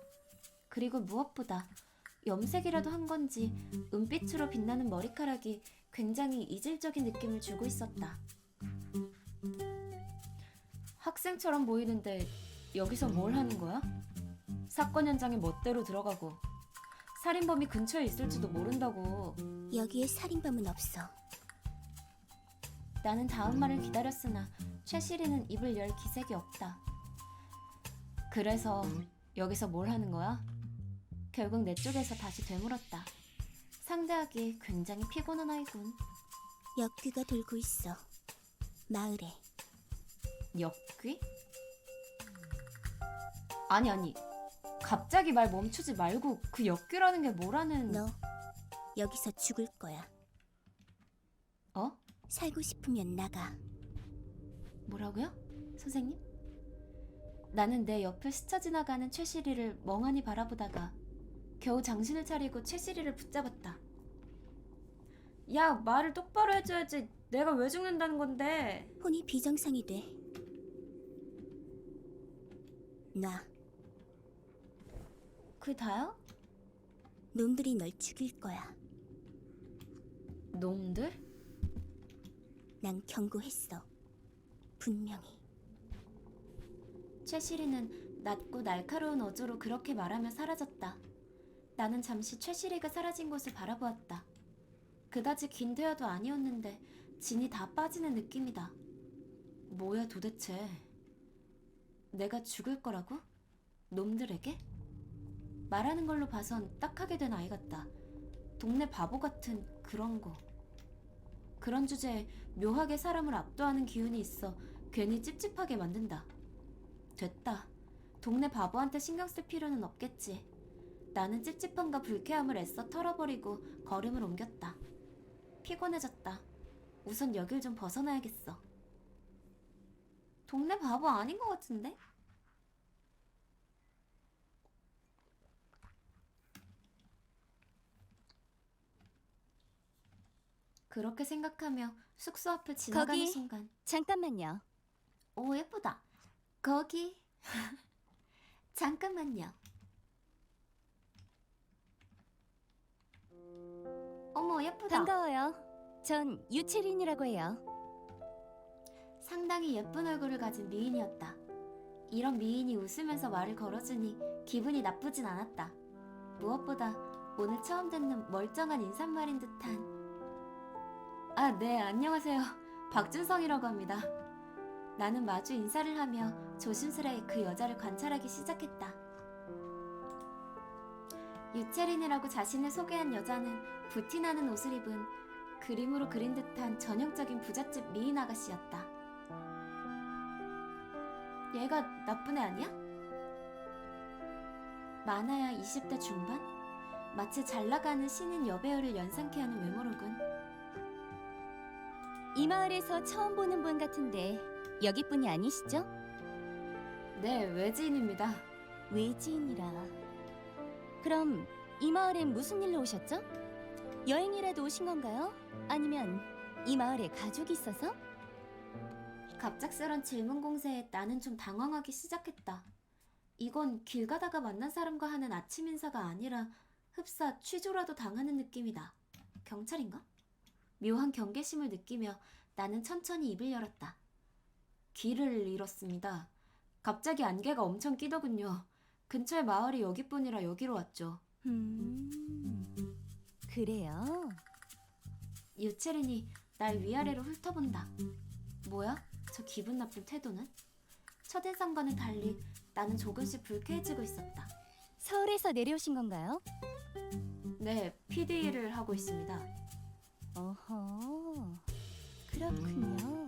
그리고 무엇보다 염색이라도 한 건지 은빛으로 빛나는 머리카락이 굉장히 이질적인 느낌을 주고 있었다. 학생처럼 보이는데 여기서 뭘 하는 거야? 사건 현장에 멋대로 들어가고 살인범이 근처에 있을지도 모른다고. 여기에 살인범은 없어. 나는 다음 말을 기다렸으나 최실이는 입을 열 기색이 없다. 그래서 여기서 뭘 하는 거야? 결국 내 쪽에서 다시 되물었다. 상대하기 굉장히 피곤한 아이군. 역귀가 돌고 있어. 마을에. 역귀? 아니 갑자기 말 멈추지 말고 그 역귀라는 게 뭐라는... 너 여기서 죽을 거야. 어? 살고 싶으면 나가. 뭐라고요? 선생님? 나는 내 옆을 스쳐 지나가는 최실이를 멍하니 바라보다가 겨우 정신을 차리고 최실이를 붙잡았다. 야, 말을 똑바로 해줘야지. 내가 왜 죽는다는 건데. 혼이 비정상이 돼. 놔. 그게 다야? 놈들이 널 죽일 거야. 놈들? 난 경고했어. 분명히. 최실이는 낮고 날카로운 어조로 그렇게 말하며 사라졌다. 나는 잠시 최실이가 사라진 곳을 바라보았다. 그다지 긴 대화도 아니었는데 진이 다 빠지는 느낌이다. 뭐야 도대체. 내가 죽을 거라고? 놈들에게? 말하는 걸로 봐선 딱하게 된 아이 같다. 동네 바보 같은 그런 거. 그런 주제에 묘하게 사람을 압도하는 기운이 있어 괜히 찝찝하게 만든다. 됐다. 동네 바보한테 신경 쓸 필요는 없겠지. 나는 찝찝함과 불쾌함을 애써 털어버리고 걸음을 옮겼다. 피곤해졌다. 우선 여길 좀 벗어나야겠어. 동네 바보 아닌 것 같은데? 그렇게 생각하며 숙소 앞을 지나가는 거기. 순간 잠깐만요. 오 예쁘다. 거기 잠깐만요. 어머 예쁘다. 반가워요. 전 유채린이라고 해요. 상당히 예쁜 얼굴을 가진 미인이었다. 이런 미인이 웃으면서 말을 걸어주니 기분이 나쁘진 않았다. 무엇보다 오늘 처음 듣는 멀쩡한 인사말인 듯한. 아, 네, 안녕하세요. 박준성이라고 합니다. 나는 마주 인사를 하며 조심스레 그 여자를 관찰하기 시작했다. 유채린이라고 자신을 소개한 여자는 부티나는 옷을 입은 그림으로 그린 듯한 전형적인 부잣집 미인 아가씨였다. 얘가 나쁜 애 아니야? 많아야 20대 중반? 마치 잘나가는 신인 여배우를 연상케 하는 외모로군. 이 마을에서 처음 보는 분 같은데 여기 분이 아니시죠? 네, 외지인입니다. 외지인이라. 그럼 이 마을엔 무슨 일로 오셨죠? 여행이라도 오신 건가요? 아니면 이 마을에 가족이 있어서? 갑작스런 질문 공세에 나는 좀 당황하기 시작했다. 이건 길 가다가 만난 사람과 하는 아침 인사가 아니라 흡사 취조라도 당하는 느낌이다. 경찰인가? 묘한 경계심을 느끼며 나는 천천히 입을 열었다. 길을 잃었습니다. 갑자기 안개가 엄청 끼더군요. 근처에 마을이 여기뿐이라 여기로 왔죠. 그래요? 유채린이 날 위아래로 훑어본다. 뭐야? 저 기분 나쁜 태도는? 첫인상과는 달리 나는 조금씩 불쾌해지고 있었다. 서울에서 내려오신 건가요? 네, PD를 하고 있습니다. 어허, 그렇군요.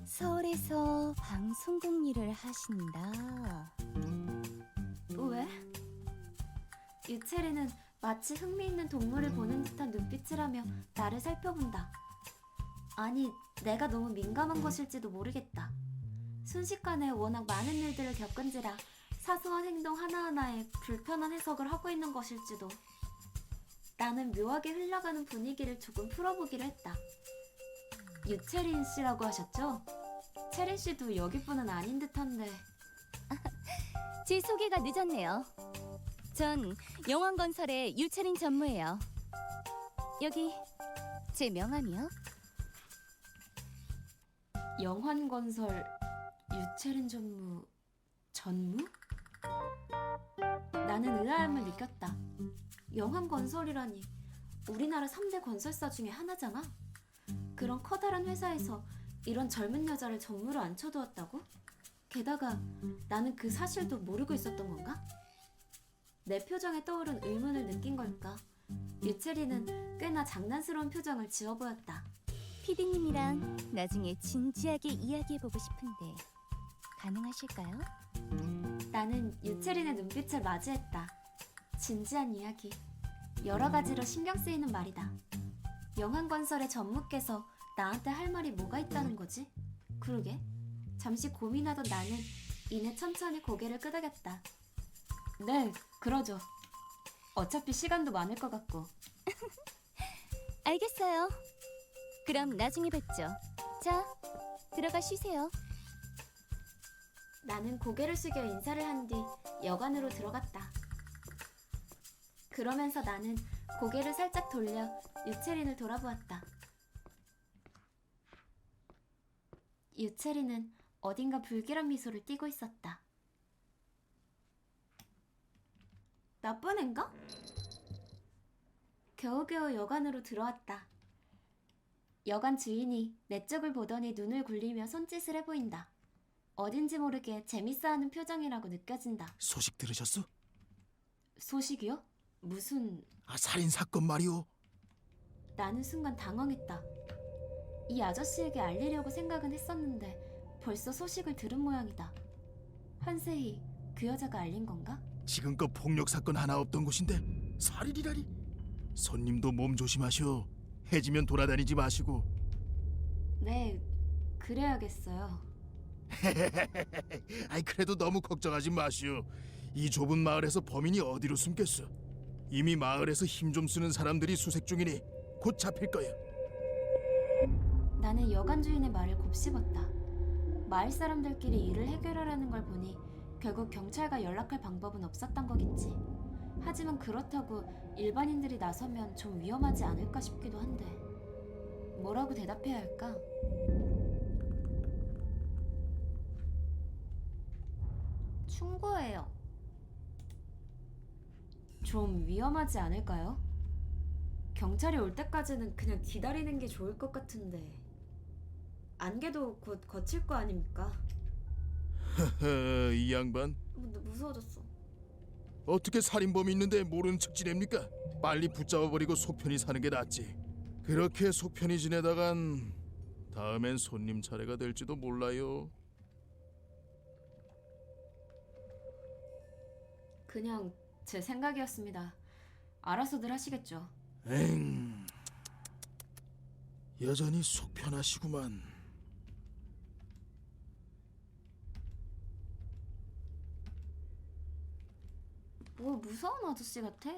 서울에서 방송국 일을 하신다. 왜? 유채리는 마치 흥미있는 동물을 보는 듯한 눈빛을 하며 나를 살펴본다. 아니, 내가 너무 민감한 것일지도 모르겠다. 순식간에 워낙 많은 일들을 겪은지라 사소한 행동 하나하나에 불편한 해석을 하고 있는 것일지도. 나는 묘하게 흘러가는 분위기를 조금 풀어보기로 했다. 유채린 씨라고 하셨죠? 채린 씨도 여기뿐은 아닌 듯한데. 제 소개가 늦었네요. 전 영환건설의 유채린 전무예요. 여기 제 명함이요. 영환건설 유채린 전무? 나는 의아함을 느꼈다. 영환건설이라니 우리나라 3대 건설사 중에 하나잖아. 그런 커다란 회사에서 이런 젊은 여자를 전무로 앉혀두었다고? 게다가 나는 그 사실도 모르고 있었던 건가? 내 표정에 떠오른 의문을 느낀 걸까? 유채리는 꽤나 장난스러운 표정을 지어 보였다. 피디님이랑 나중에 진지하게 이야기해보고 싶은데 가능하실까요? 나는 유채린의 눈빛을 마주했다. 진지한 이야기. 여러 가지로 신경 쓰이는 말이다. 영환건설의 전무께서 나한테 할 말이 뭐가 있다는 거지? 그러게. 잠시 고민하던 나는 이내 천천히 고개를 끄덕였다. 네, 그러죠. 어차피 시간도 많을 것 같고. 알겠어요. 그럼 나중에 뵙죠. 자, 들어가 쉬세요. 나는 고개를 숙여 인사를 한 뒤 여관으로 들어갔다. 그러면서 나는 고개를 살짝 돌려 유채린을 돌아보았다. 유채린은 어딘가 불길한 미소를 띠고 있었다. 나쁜 앤가? 겨우겨우 여관으로 들어왔다. 여관 주인이 내 쪽을 보더니 눈을 굴리며 손짓을 해보인다. 어딘지 모르게 재밌어하는 표정이라고 느껴진다. 소식 들으셨어? 소식이요? 무슨... 살인 사건 말이오. 나는 순간 당황했다. 이 아저씨에게 알리려고 생각은 했었는데 벌써 소식을 들은 모양이다. 한세희, 그 여자가 알린 건가? 지금껏 폭력 사건 하나 없던 곳인데 살인이라니. 손님도 몸 조심하시오. 해지면 돌아다니지 마시고. 네, 그래야겠어요. 그래도 너무 걱정하지 마시오. 이 좁은 마을에서 범인이 어디로 숨겠어. 이미 마을에서 힘 좀 쓰는 사람들이 수색 중이니 곧 잡힐 거야. 나는 여관 주인의 말을 곱씹었다. 마을 사람들끼리 일을 해결하라는 걸 보니 결국 경찰과 연락할 방법은 없었던 거겠지. 하지만 그렇다고 일반인들이 나서면 좀 위험하지 않을까 싶기도 한데 뭐라고 대답해야 할까? 충고해요. 좀 위험하지 않을까요? 경찰이 올 때까지는 그냥 기다리는 게 좋을 것 같은데 안개도 곧 거칠 거 아닙니까? 이 양반 무서워졌어. 어떻게 살인범이 있는데 모르는 척 지냅니까? 빨리 붙잡아버리고 속편히 사는 게 낫지. 그렇게 속편히 지내다간 다음엔 손님 차례가 될지도 몰라요. 그냥 제 생각이었습니다. 알아서들 하시겠죠. 엥, 여전히 속편하시구만. 뭘 무서운 아저씨 같아.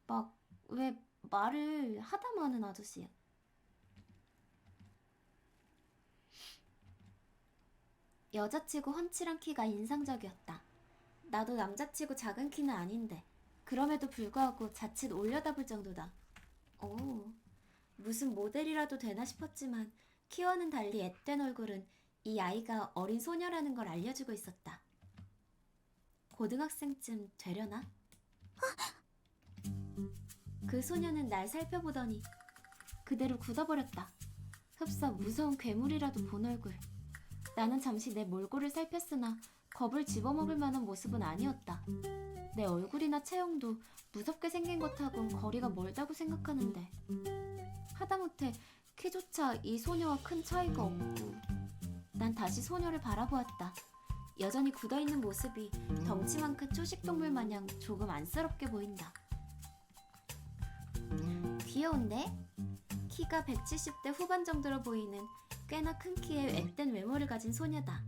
막 왜 말을 하다 마는 아저씨야. 여자치고 훤칠한 키가 인상적이었다. 나도 남자치고 작은 키는 아닌데 그럼에도 불구하고 자칫 올려다볼 정도다. 오, 무슨 모델이라도 되나 싶었지만 키와는 달리 앳된 얼굴은 이 아이가 어린 소녀라는 걸 알려주고 있었다. 고등학생쯤 되려나? 그 소녀는 날 살펴보더니 그대로 굳어버렸다. 흡사 무서운 괴물이라도 본 얼굴. 나는 잠시 내 몰골을 살폈으나 겁을 집어먹을 만한 모습은 아니었다. 내 얼굴이나 체형도 무섭게 생긴 것하고는 거리가 멀다고 생각하는데 하다못해 키조차 이 소녀와 큰 차이가 없고. 난 다시 소녀를 바라보았다. 여전히 굳어있는 모습이 덩치만 큰 초식동물 마냥 조금 안쓰럽게 보인다. 귀여운데? 키가 170대 후반 정도로 보이는 꽤나 큰 키에 앳된 외모를 가진 소녀다.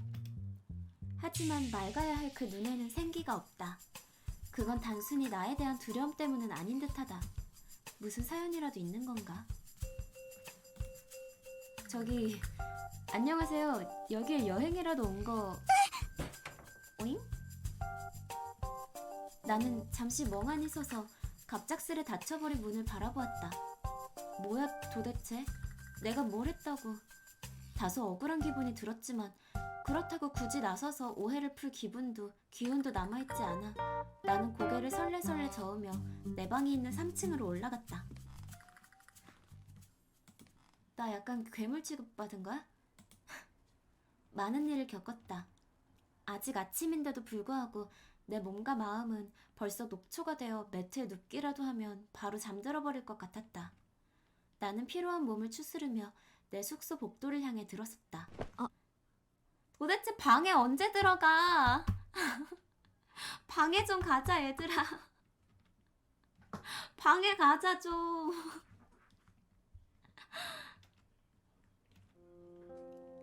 하지만 맑아야 할 그 눈에는 생기가 없다. 그건 단순히 나에 대한 두려움 때문은 아닌 듯하다. 무슨 사연이라도 있는 건가? 저기, 안녕하세요. 여길 여행이라도 온 거... 오잉? 나는 잠시 멍하니 서서 갑작스레 닫혀버린 문을 바라보았다. 뭐야 도대체? 내가 뭘 했다고. 다소 억울한 기분이 들었지만 그렇다고 굳이 나서서 오해를 풀 기운도 남아있지 않아. 나는 고개를 설레설레 저으며 내 방이 있는 3층으로 올라갔다. 나 약간 괴물 취급받은 거야? 많은 일을 겪었다. 아직 아침인데도 불구하고 내 몸과 마음은 벌써 녹초가 되어 매트에 눕기라도 하면 바로 잠들어 버릴 것 같았다. 나는 피로한 몸을 추스르며 내 숙소 복도를 향해 들어섰다. 도대체 방에 언제 들어가? 방에 좀 가자, 얘들아. 방에 가자 좀.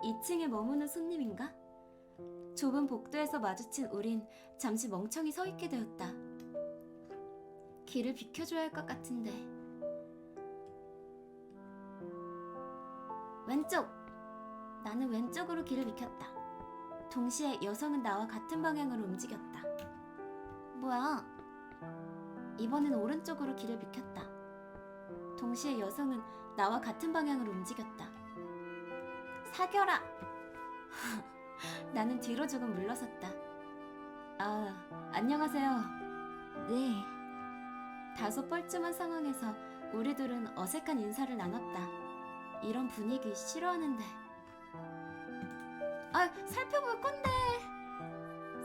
2층에 머무는 손님인가? 좁은 복도에서 마주친 우린 잠시 멍청이 서 있게 되었다. 길을 비켜줘야 할 것 같은데. 왼쪽! 나는 왼쪽으로 길을 비켰다. 동시에 여성은 나와 같은 방향으로 움직였다. 뭐야? 이번엔 오른쪽으로 길을 비켰다. 동시에 여성은 나와 같은 방향으로 움직였다. 사겨라! 나는 뒤로 조금 물러섰다. 아, 안녕하세요. 네, 다소 뻘쭘한 상황에서 우리 둘은 어색한 인사를 나눴다. 이런 분위기 싫어하는데. 아,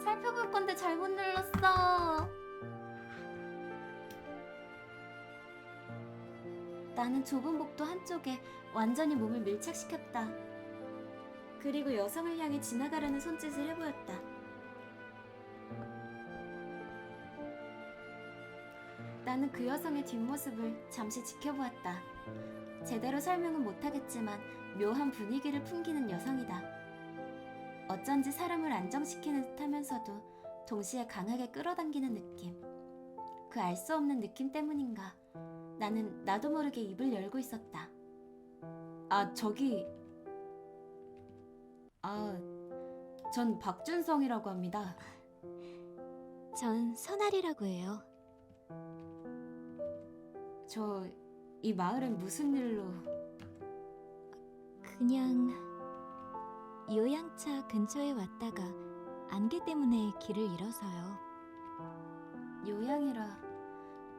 살펴볼 건데 잘못 눌렀어. 나는 좁은 복도 한쪽에 완전히 몸을 밀착시켰다. 그리고 여성을 향해 지나가려는 손짓을 해보였다. 나는 그 여성의 뒷모습을 잠시 지켜보았다. 제대로 설명은 못하겠지만 묘한 분위기를 풍기는 여성이다. 어쩐지 사람을 안정시키는 듯 하면서도 동시에 강하게 끌어당기는 느낌. 그 알 수 없는 느낌 때문인가 나는 나도 모르게 입을 열고 있었다. 아, 저기... 전 박준성이라고 합니다. 전 선아리라고 해요. 저 이 마을엔 무슨 일로... 그냥 요양차 근처에 왔다가 안개 때문에 길을 잃어서요. 요양이라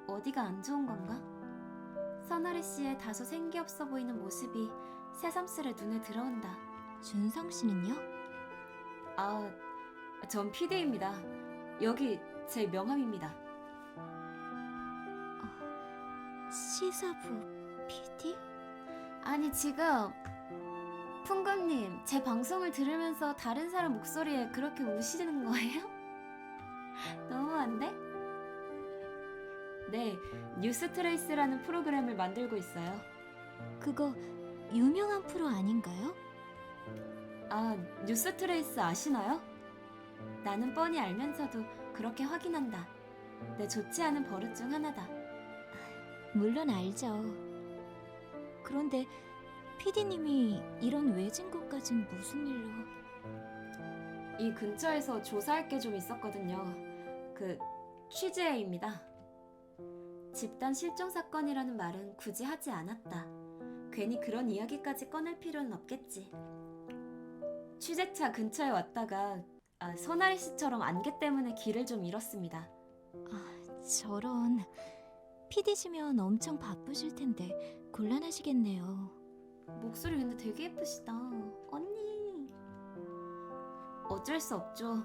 어디가 안 좋은 건가? 선아리 씨의 다소 생기 없어 보이는 모습이 새삼스레 눈에 들어온다. 준성 씨는요? 아, 전 PD입니다. 여기 제 명함입니다. 시사부 PD? 아니 지금 풍금님 제 방송을 들으면서 다른 사람 목소리에 그렇게 우시는 거예요? 너무한데? 네, 뉴스트레이스라는 프로그램을 만들고 있어요. 그거 유명한 프로 아닌가요? 아, 뉴스트레이스 아시나요? 나는 뻔히 알면서도 그렇게 확인한다. 내 좋지 않은 버릇 중 하나다. 물론 알죠. 그런데 PD님이 이런 외진 곳까진 무슨 일로? 이 근처에서 조사할 게 좀 있었거든요. 그 취재입니다. 집단 실종 사건이라는 말은 굳이 하지 않았다. 괜히 그런 이야기까지 꺼낼 필요는 없겠지. 취재차 근처에 왔다가 선아리 씨처럼 안개 때문에 길을 좀 잃었습니다. 저런. PD시면 엄청 바쁘실 텐데 곤란하시겠네요. 목소리 근데 되게 예쁘시다. 언니. 어쩔 수 없죠.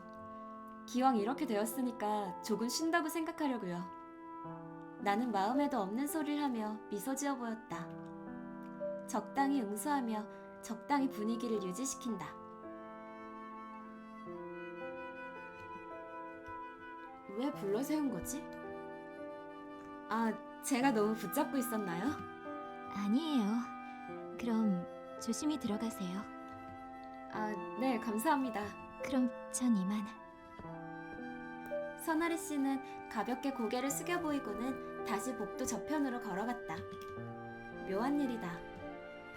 기왕 이렇게 되었으니까 조금 쉰다고 생각하려고요. 나는 마음에도 없는 소리를 하며 미소 지어 보였다. 적당히 응수하며 적당히 분위기를 유지시킨다. 왜 불러 세운 거지? 제가 너무 붙잡고 있었나요? 아니에요. 그럼 조심히 들어가세요. 네, 감사합니다. 그럼 전 이만. 선아리 씨는 가볍게 고개를 숙여 보이고는 다시 복도 저편으로 걸어갔다. 묘한 일이다.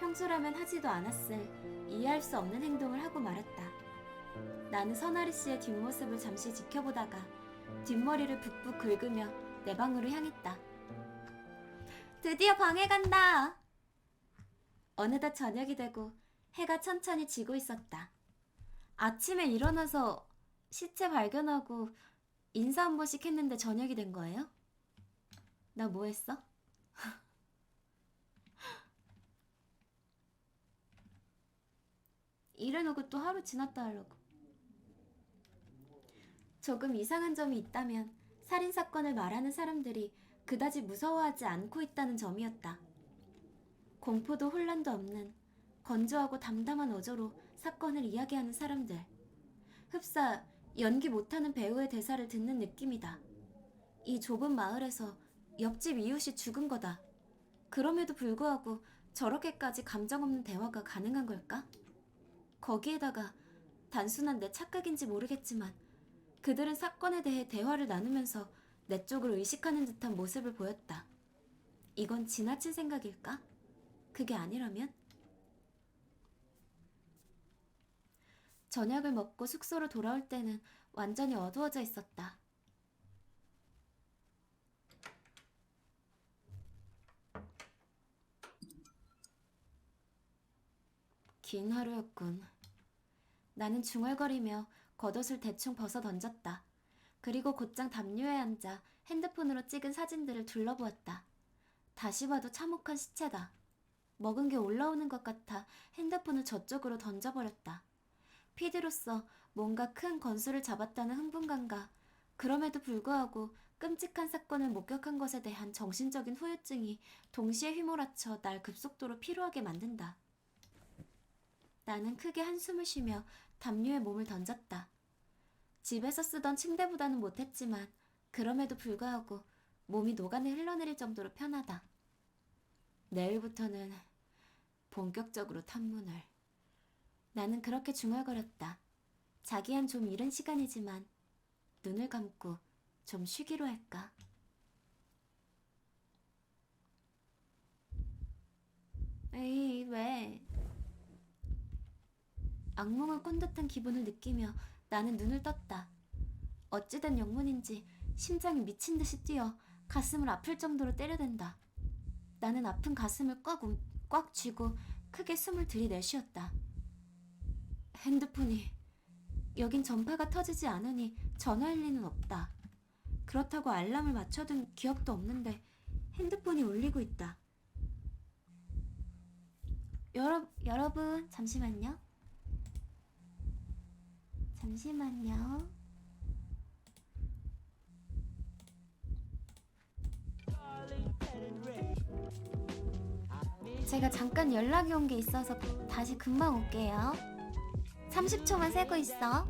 평소라면 하지도 않았을 이해할 수 없는 행동을 하고 말았다. 나는 선아리 씨의 뒷모습을 잠시 지켜보다가 뒷머리를 북북 긁으며 내 방으로 향했다. 드디어 방에 간다! 어느덧 저녁이 되고 해가 천천히 지고 있었다. 아침에 일어나서 시체 발견하고 인사 한 번씩 했는데 저녁이 된 거예요? 나 뭐 했어? 이래놓고 또 하루 지났다 하려고. 조금 이상한 점이 있다면 살인사건을 말하는 사람들이 그다지 무서워하지 않고 있다는 점이었다. 공포도 혼란도 없는 건조하고 담담한 어조로 사건을 이야기하는 사람들. 흡사 연기 못하는 배우의 대사를 듣는 느낌이다. 이 좁은 마을에서 옆집 이웃이 죽은 거다. 그럼에도 불구하고 저렇게까지 감정 없는 대화가 가능한 걸까? 거기에다가 단순한 내 착각인지 모르겠지만 그들은 사건에 대해 대화를 나누면서 내 쪽을 의식하는 듯한 모습을 보였다. 이건 지나친 생각일까? 그게 아니라면? 저녁을 먹고 숙소로 돌아올 때는 완전히 어두워져 있었다. 긴 하루였군. 나는 중얼거리며 겉옷을 대충 벗어 던졌다. 그리고 곧장 담요에 앉아 핸드폰으로 찍은 사진들을 둘러보았다. 다시 봐도 참혹한 시체다. 먹은 게 올라오는 것 같아 핸드폰을 저쪽으로 던져버렸다. PD로서 뭔가 큰 건수를 잡았다는 흥분감과 그럼에도 불구하고 끔찍한 사건을 목격한 것에 대한 정신적인 후유증이 동시에 휘몰아쳐 날 급속도로 피로하게 만든다. 나는 크게 한숨을 쉬며 담요에 몸을 던졌다. 집에서 쓰던 침대보다는 못했지만 그럼에도 불구하고 몸이 노간에 흘러내릴 정도로 편하다. 내일부터는 본격적으로 탐문을. 나는 그렇게 중얼거렸다. 자기한 좀 이른 시간이지만 눈을 감고 좀 쉬기로 할까? 에이, 왜? 악몽을 꾼 듯한 기분을 느끼며 나는 눈을 떴다. 어찌된 영문인지 심장이 미친 듯이 뛰어 가슴을 아플 정도로 때려댄다. 나는 아픈 가슴을 꽉 쥐고 크게 숨을 들이내쉬었다. 핸드폰이 여긴 전파가 터지지 않으니 전화할 리는 없다. 그렇다고 알람을 맞춰둔 기억도 없는데 핸드폰이 울리고 있다. 여러분 잠시만요. 잠시만요. 제가 잠깐 연락이 온 게 있어서 다시 금방 올게요. 30초만 세고 있어.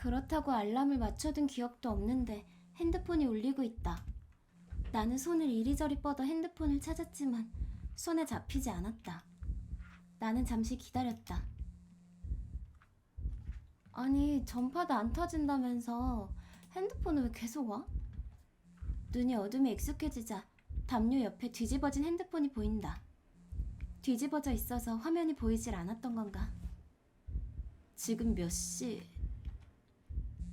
그렇다고 알람을 맞춰둔 기억도 없는데 핸드폰이 울리고 있다. 나는 손을 이리저리 뻗어 핸드폰을 찾았지만 손에 잡히지 않았다. 나는 잠시 기다렸다. 아니, 전파도 안 터진다면서 핸드폰은 왜 계속 와? 눈이 어둠에 익숙해지자 담요 옆에 뒤집어진 핸드폰이 보인다. 뒤집어져 있어서 화면이 보이질 않았던 건가? 지금 몇 시?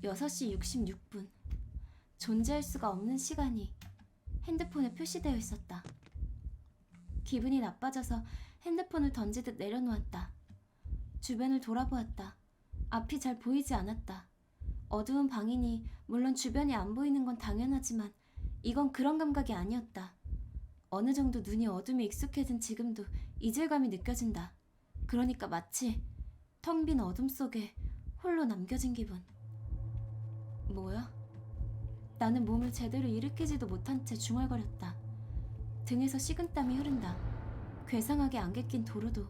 6시 66분. 존재할 수가 없는 시간이 핸드폰에 표시되어 있었다. 기분이 나빠져서 핸드폰을 던지듯 내려놓았다. 주변을 돌아보았다. 앞이 잘 보이지 않았다. 어두운 방이니 물론 주변이 안 보이는 건 당연하지만 이건 그런 감각이 아니었다. 어느 정도 눈이 어둠에 익숙해진 지금도 이질감이 느껴진다. 그러니까 마치 텅 빈 어둠 속에 홀로 남겨진 기분. 뭐야? 나는 몸을 제대로 일으키지도 못한 채 중얼거렸다. 등에서 식은땀이 흐른다. 괴상하게 안개 낀 도로도,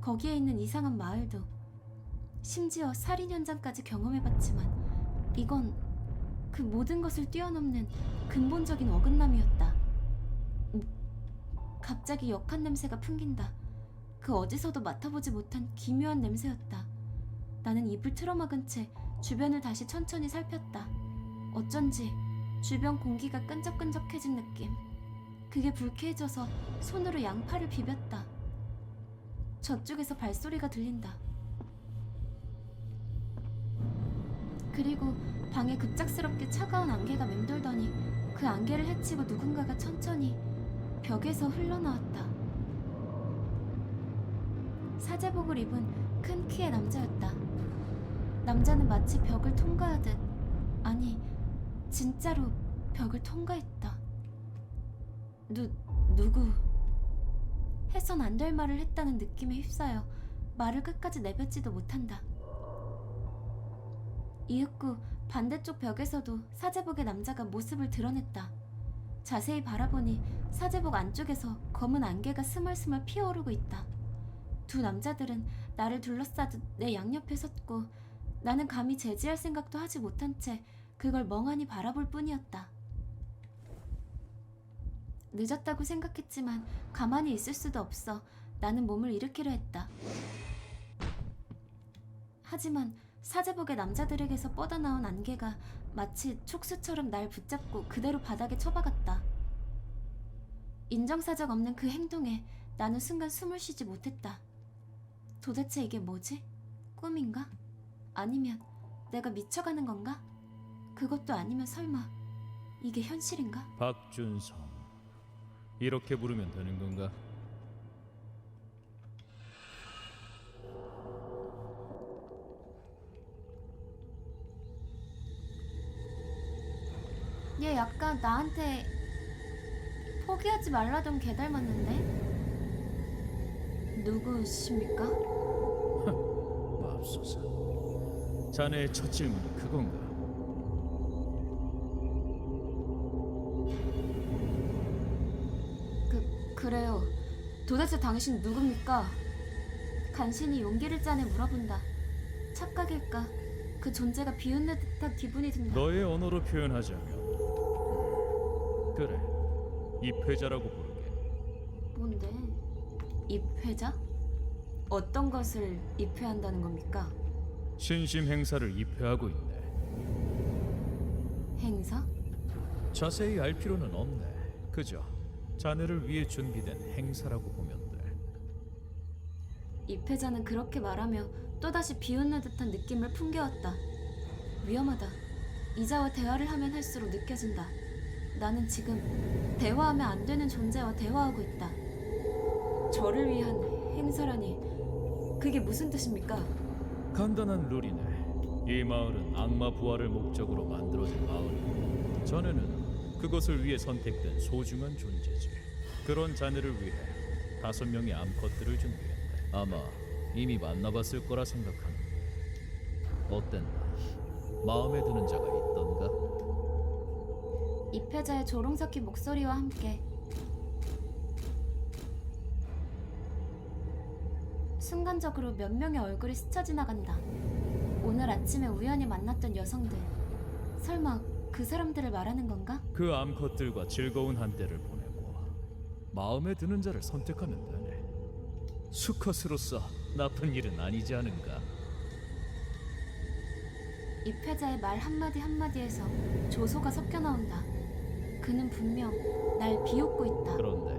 거기에 있는 이상한 마을도, 심지어 살인 현장까지 경험해봤지만 이건 그 모든 것을 뛰어넘는 근본적인 어긋남이었다. 갑자기 역한 냄새가 풍긴다. 그 어디서도 맡아보지 못한 기묘한 냄새였다. 나는 입을 틀어막은 채 주변을 다시 천천히 살폈다. 어쩐지 주변 공기가 끈적끈적해진 느낌. 그게 불쾌해져서 손으로 양팔을 비볐다. 저쪽에서 발소리가 들린다. 그리고 방에 급작스럽게 차가운 안개가 맴돌더니 그 안개를 헤치고 누군가가 천천히 벽에서 흘러나왔다. 사제복을 입은 큰 키의 남자였다. 남자는 마치 벽을 통과하듯, 아니, 진짜로 벽을 통과했다. 누구? 해선 안 될 말을 했다는 느낌에 휩싸여 말을 끝까지 내뱉지도 못한다. 이윽고 반대쪽 벽에서도 사제복의 남자가 모습을 드러냈다. 자세히 바라보니 사제복 안쪽에서 검은 안개가 스멀스멀 피어오르고 있다. 두 남자들은 나를 둘러싸듯 내 양옆에 섰고 나는 감히 제지할 생각도 하지 못한 채 그걸 멍하니 바라볼 뿐이었다. 늦었다고 생각했지만 가만히 있을 수도 없어 나는 몸을 일으키려 했다. 하지만 사제복의 남자들에게서 뻗어나온 안개가 마치 촉수처럼 날 붙잡고 그대로 바닥에 처박았다. 인정사정 없는 그 행동에 나는 순간 숨을 쉬지 못했다. 도대체 이게 뭐지? 꿈인가? 아니면 내가 미쳐가는 건가? 그것도 아니면 설마 이게 현실인가? 박준성, 이렇게 부르면 되는 건가? 얘 약간 나한테 포기하지 말라던 개 닮았는데? 누구십니까? 맙소사. 자네의 첫 질문이 그건가? 그래요. 도대체 당신 누굽니까? 간신히 용기를 짜내 물어본다. 착각일까? 그 존재가 비웃는 듯한 기분이 든다. 너의 언어로 표현하자면 그래, 입회자라고 부르게. 뭔데? 입회자? 어떤 것을 입회한다는 겁니까? 신심 행사를 입회하고 있네. 행사? 자세히 알 필요는 없네. 그저 자네를 위해 준비된 행사라고 보면 돼. 입회자는 그렇게 말하며 또다시 비웃는 듯한 느낌을 풍겨왔다. 위험하다. 이자와 대화를 하면 할수록 느껴진다. 나는 지금 대화하면 안 되는 존재와 대화하고 있다. 저를 위한 행사라니 그게 무슨 뜻입니까? 간단한 룰이네. 이 마을은 악마 부활을 목적으로 만들어진 마을이고 자네는 그것을 위해 선택된 소중한 존재지. 그런 자네를 위해 5명의 암컷들을 준비했네. 아마 이미 만나봤을 거라 생각하는데 어땠나? 마음에 드는 자가 있던가? 입회자의 조롱 섞인 목소리와 함께 순간적으로 몇 명의 얼굴이 스쳐 지나간다. 오늘 아침에 우연히 만났던 여성들. 설마 그 사람들을 말하는 건가? 그 암컷들과 즐거운 한때를 보내고 마음에 드는 자를 선택하면 되네. 수컷으로서 나쁜 일은 아니지 않은가? 입회자의 말 한마디 한마디에서 조소가 섞여 나온다. 그는 분명 날 비웃고 있다. 그런데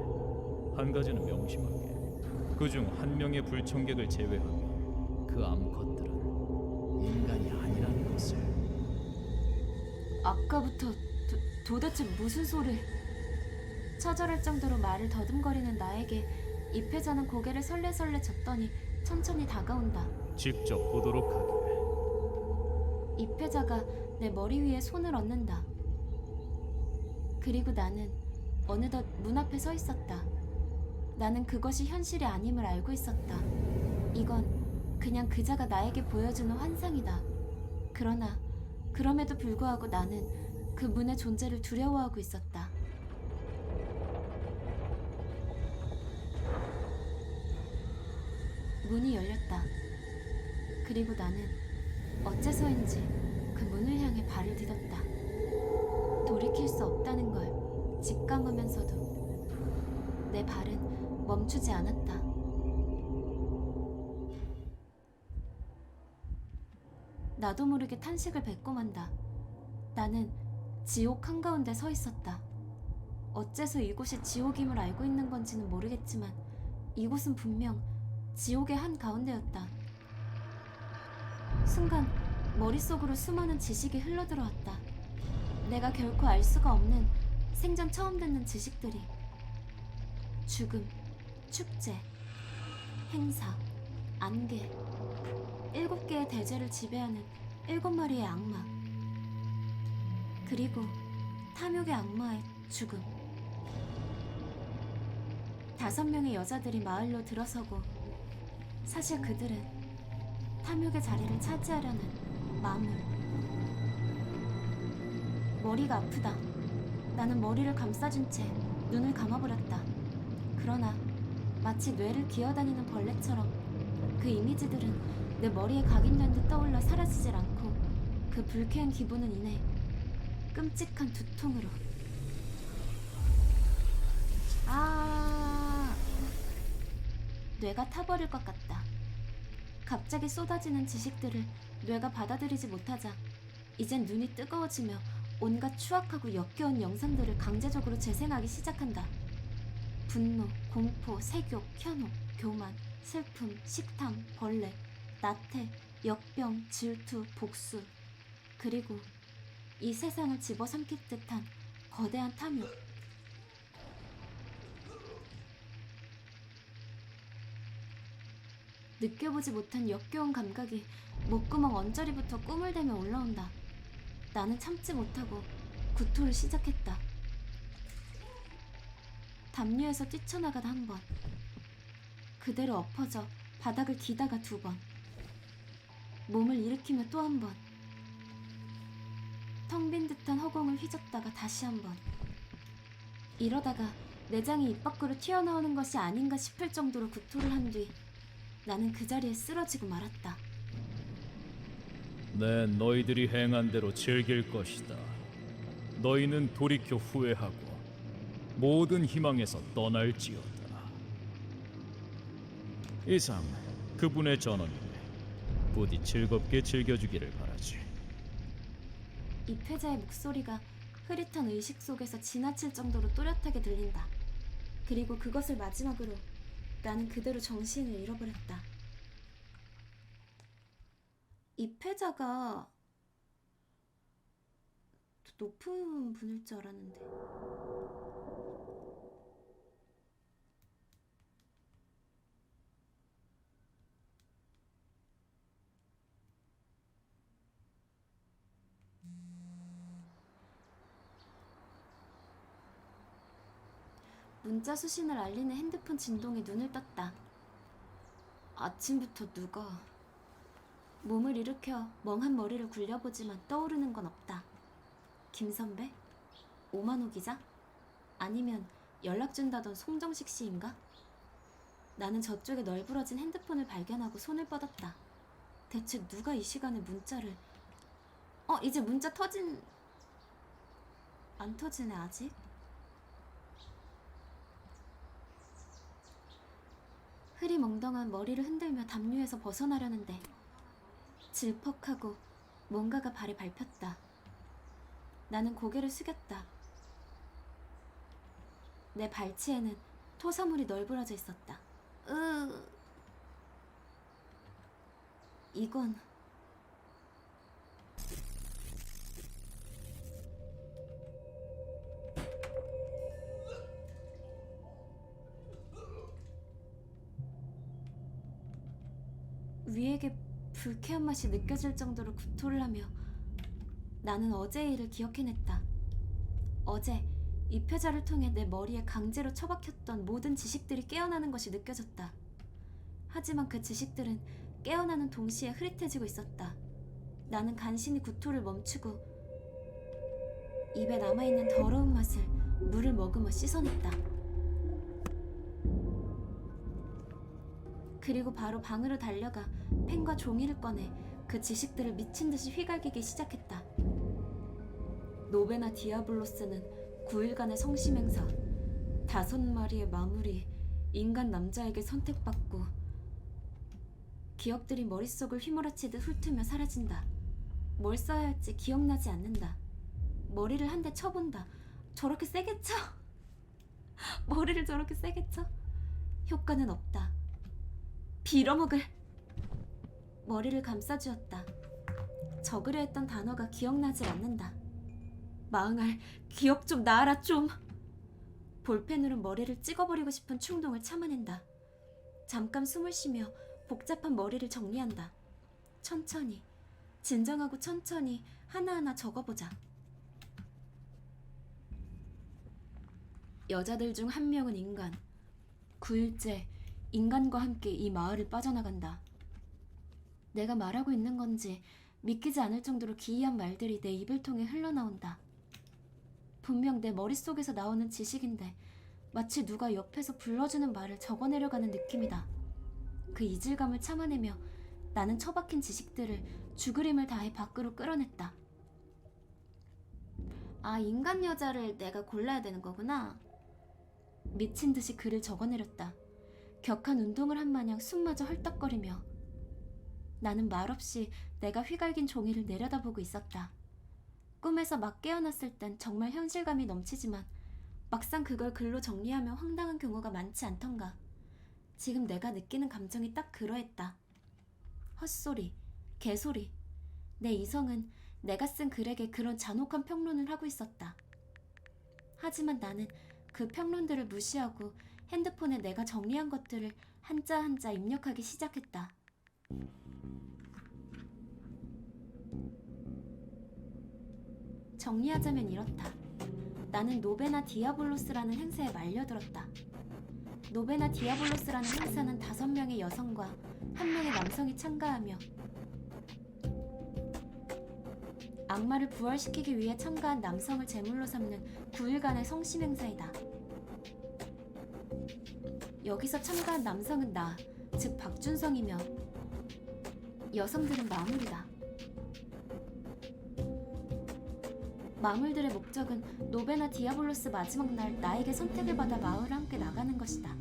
한 가지는 명심하게. 그중 한 명의 불청객을 제외하면 그 암컷들은 인간이 아니라는 것을. 아까부터 도대체 무슨 소리? 처절할 정도로 말을 더듬거리는 나에게 입회자는 고개를 설레설레 젓더니 천천히 다가온다. 직접 보도록 하게. 입회자가 내 머리 위에 손을 얹는다. 그리고 나는 어느덧 문 앞에 서 있었다. 나는 그것이 현실이 아님을 알고 있었다. 이건 그냥 그자가 나에게 보여주는 환상이다. 그러나 그럼에도 불구하고 나는 그 문의 존재를 두려워하고 있었다. 문이 열렸다. 그리고 나는 어째서인지 그 문을 향해 발을 디뎠다. 돌이킬 수 없다는 걸 직감하면서도 내 발은 멈추지 않았다. 나도 모르게 탄식을 뱉고 만다. 나는 지옥 한가운데 서 있었다. 어째서 이곳이 지옥임을 알고 있는 건지는 모르겠지만 이곳은 분명 지옥의 한가운데였다. 순간 머릿속으로 수많은 지식이 흘러들어왔다. 내가 결코 알 수가 없는 생전 처음 듣는 지식들이. 죽음, 축제, 행사, 안개, 7개의 대죄를 지배하는 7마리의 악마, 그리고 탐욕의 악마의 죽음. 5명의 여자들이 마을로 들어서고 사실 그들은 탐욕의 자리를 차지하려는 마물. 머리가 아프다. 나는 머리를 감싸준 채 눈을 감아버렸다. 그러나 마치 뇌를 기어다니는 벌레처럼 그 이미지들은 내 머리에 각인된 듯 떠올라 사라지질 않고 그 불쾌한 기분은 이내 끔찍한 두통으로 뇌가 타버릴 것 같다. 갑자기 쏟아지는 지식들을 뇌가 받아들이지 못하자 이젠 눈이 뜨거워지며 온갖 추악하고 역겨운 영상들을 강제적으로 재생하기 시작한다. 분노, 공포, 색욕, 현혹, 교만, 슬픔, 식탐, 벌레, 나태, 역병, 질투, 복수, 그리고 이 세상을 집어삼킬 듯한 거대한 탐욕. 느껴보지 못한 역겨운 감각이 목구멍 언저리부터 꿈을 대며 올라온다. 나는 참지 못하고 구토를 시작했다. 담요에서 뛰쳐나가다 한 번, 그대로 엎어져 바닥을 기다가 2번, 몸을 일으키며 또 한 번, 텅 빈 듯한 허공을 휘젓다가 다시 한 번. 이러다가 내장이 입 밖으로 튀어나오는 것이 아닌가 싶을 정도로 구토를 한 뒤 나는 그 자리에 쓰러지고 말았다. 내 너희들이 행한 대로 즐길 것이다. 너희는 돌이켜 후회하고 모든 희망에서 떠날지어다. 이상 그분의 전원이네. 부디 즐겁게 즐겨주기를 바라지. 입회자의 목소리가 흐릿한 의식 속에서 지나칠 정도로 또렷하게 들린다. 그리고 그것을 마지막으로 나는 그대로 정신을 잃어버렸다. 입회자가 높은 분일 줄 알았는데. 문자 수신을 알리는 핸드폰 진동에 눈을 떴다. 아침부터 누가... 몸을 일으켜 멍한 머리를 굴려보지만 떠오르는 건 없다. 김 선배? 오만호 기자? 아니면 연락 준다던 송정식 씨인가? 나는 저쪽에 널브러진 핸드폰을 발견하고 손을 뻗었다. 대체 누가 이 시간에 문자를... 이제 문자 안 터지네 아직? 흐리멍덩한 머리를 흔들며 담요에서 벗어나려는데 질퍽하고 뭔가가 발에 밟혔다. 나는 고개를 숙였다. 내 발치에는 토사물이 널브러져 있었다. 이건... 위에게 불쾌한 맛이 느껴질 정도로 구토를 하며 나는 어제의 일을 기억해냈다. 어제 입회자를 통해 내 머리에 강제로 처박혔던 모든 지식들이 깨어나는 것이 느껴졌다. 하지만 그 지식들은 깨어나는 동시에 흐릿해지고 있었다. 나는 간신히 구토를 멈추고 입에 남아있는 더러운 맛을 물을 머금어 씻어냈다. 그리고 바로 방으로 달려가 펜과 종이를 꺼내 그 지식들을 미친 듯이 휘갈기기 시작했다. 노베나 디아블로스는 9일간의 성심행사, 5마리의 마무리, 인간 남자에게 선택받고 기억들이 머릿속을 휘몰아치듯 훑으며 사라진다. 뭘 써야 할지 기억나지 않는다. 머리를 한 대 쳐본다. 저렇게 세게 쳐? 머리를 저렇게 세게 쳐? 효과는 없다. 빌어먹을. 머리를 감싸주었다. 적으려 했던 단어가 기억나지 않는다. 망할, 기억 좀 나아라 좀. 볼펜으로 머리를 찍어버리고 싶은 충동을 참아낸다. 잠깐 숨을 쉬며 복잡한 머리를 정리한다. 천천히, 진정하고 천천히 하나하나 적어보자. 여자들 중 한 명은 인간. 9일째 인간과 함께 이 마을을 빠져나간다. 내가 말하고 있는 건지 믿기지 않을 정도로 기이한 말들이 내 입을 통해 흘러나온다. 분명 내 머릿속에서 나오는 지식인데 마치 누가 옆에서 불러주는 말을 적어내려가는 느낌이다. 그 이질감을 참아내며 나는 처박힌 지식들을 죽을 힘을 다해 밖으로 끌어냈다. 아, 인간 여자를 내가 골라야 되는 거구나. 미친 듯이 글을 적어내렸다. 격한 운동을 한 마냥 숨마저 헐떡거리며 나는 말없이 내가 휘갈긴 종이를 내려다보고 있었다. 꿈에서 막 깨어났을 땐 정말 현실감이 넘치지만 막상 그걸 글로 정리하면 황당한 경우가 많지 않던가. 지금 내가 느끼는 감정이 딱 그러했다. 헛소리, 개소리. 내 이성은 내가 쓴 글에게 그런 잔혹한 평론을 하고 있었다. 하지만 나는 그 평론들을 무시하고 핸드폰에 내가 정리한 것들을 한자 한자 입력하기 시작했다. 정리하자면 이렇다. 나는 노베나 디아블로스라는 행사에 말려들었다. 노베나 디아블로스라는 행사는 5명의 여성과 1명의 남성이 참가하며 악마를 부활시키기 위해 참가한 남성을 제물로 삼는 9일간의 성심 행사이다. 여기서 참가한 남성은 나, 즉 박준성이며 여성들은 마물이다. 마물들의 목적은 노베나 디아블로스 마지막 날 나에게 선택을 받아 마을을 함께 나가는 것이다.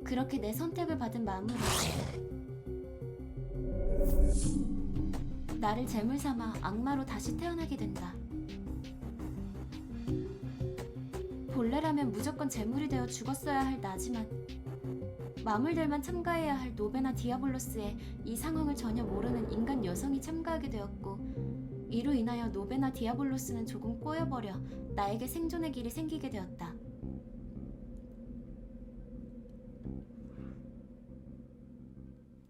그렇게 내 선택을 받은 마물은 나를 제물 삼아 악마로 다시 태어나게 된다. 본래라면 무조건 제물이 되어 죽었어야 할 나지만 마물들만 참가해야 할 노베나 디아블로스에 이 상황을 전혀 모르는 인간 여성이 참가하게 되었고 이로 인하여 노베나 디아블로스는 조금 꼬여버려 나에게 생존의 길이 생기게 되었다.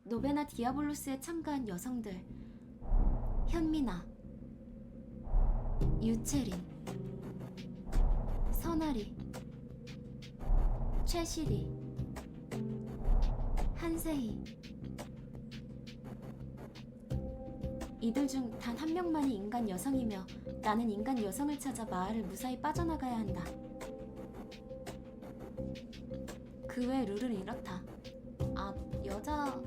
노베나 디아블로스에 참가한 여성들 현미나, 유채린, 선아리, 최시리, 한세희. 이들 중 단 한 명만이 인간 여성이며 나는 인간 여성을 찾아 마을을 무사히 빠져나가야 한다. 그 그 외의 룰은 이렇다. 아, 여자...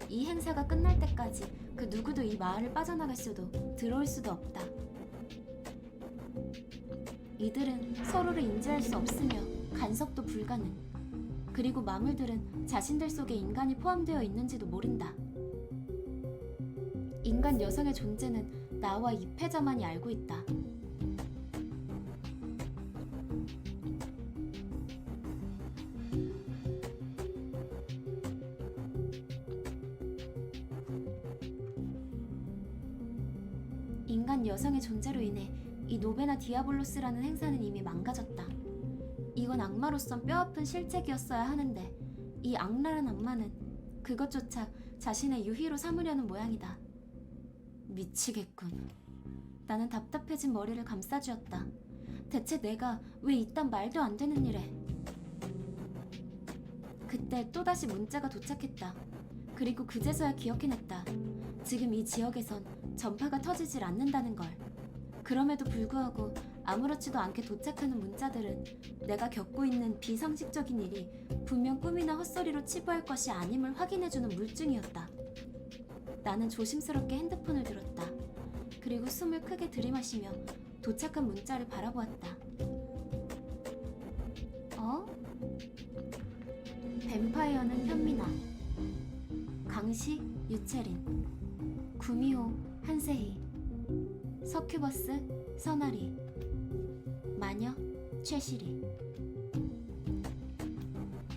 이 행사가 끝날 때까지 그 누구도 이 마을을 빠져나갈 수도 들어올 수도 없다. 이들은 서로를 인지할 수 없으며 간섭도 불가능. 그리고 마물들은 자신들 속에 인간이 포함되어 있는지도 모른다. 인간 여성의 존재는 나와 이 패자만이 알고 있다. 인간 여성의 존재로 인해 이 노베나 디아블로스라는 행사는 이미 망가졌다. 이건 악마로선 뼈아픈 실책이었어야 하는데 이 악랄한 악마는 그것조차 자신의 유희로 삼으려는 모양이다. 미치겠군. 나는 답답해진 머리를 감싸주었다. 대체 내가 왜 이딴 말도 안 되는 일에. 그때 또다시 문자가 도착했다. 그리고 그제서야 기억해냈다. 지금 이 지역에선 전파가 터지질 않는다는 걸. 그럼에도 불구하고 아무렇지도 않게 도착하는 문자들은 내가 겪고 있는 비상식적인 일이 분명 꿈이나 헛소리로 치부할 것이 아님을 확인해주는 물증이었다. 나는 조심스럽게 핸드폰을 들었다. 그리고 숨을 크게 들이마시며 도착한 문자를 바라보았다. 어? 뱀파이어는 현미나, 강시 유채린, 구미호 한세희, 서큐버스 선아리, 마녀 최시리.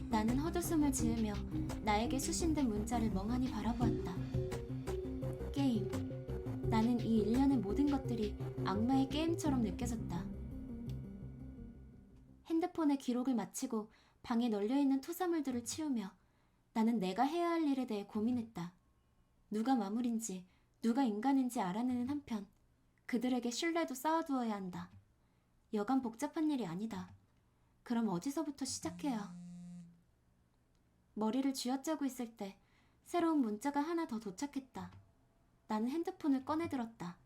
나는 헛웃음을 지으며 나에게 수신된 문자를 멍하니 바라보았다. 게임. 나는 이 일련의 모든 것들이 악마의 게임처럼 느껴졌다. 핸드폰의 기록을 마치고 방에 널려있는 토사물들을 치우며 나는 내가 해야 할 일에 대해 고민했다. 누가 마물인지 누가 인간인지 알아내는 한편 그들에게 신뢰도 쌓아두어야 한다. 여간 복잡한 일이 아니다. 그럼 어디서부터 시작해야? 머리를 쥐어짜고 있을 때 새로운 문자가 하나 더 도착했다. 나는 핸드폰을 꺼내들었다.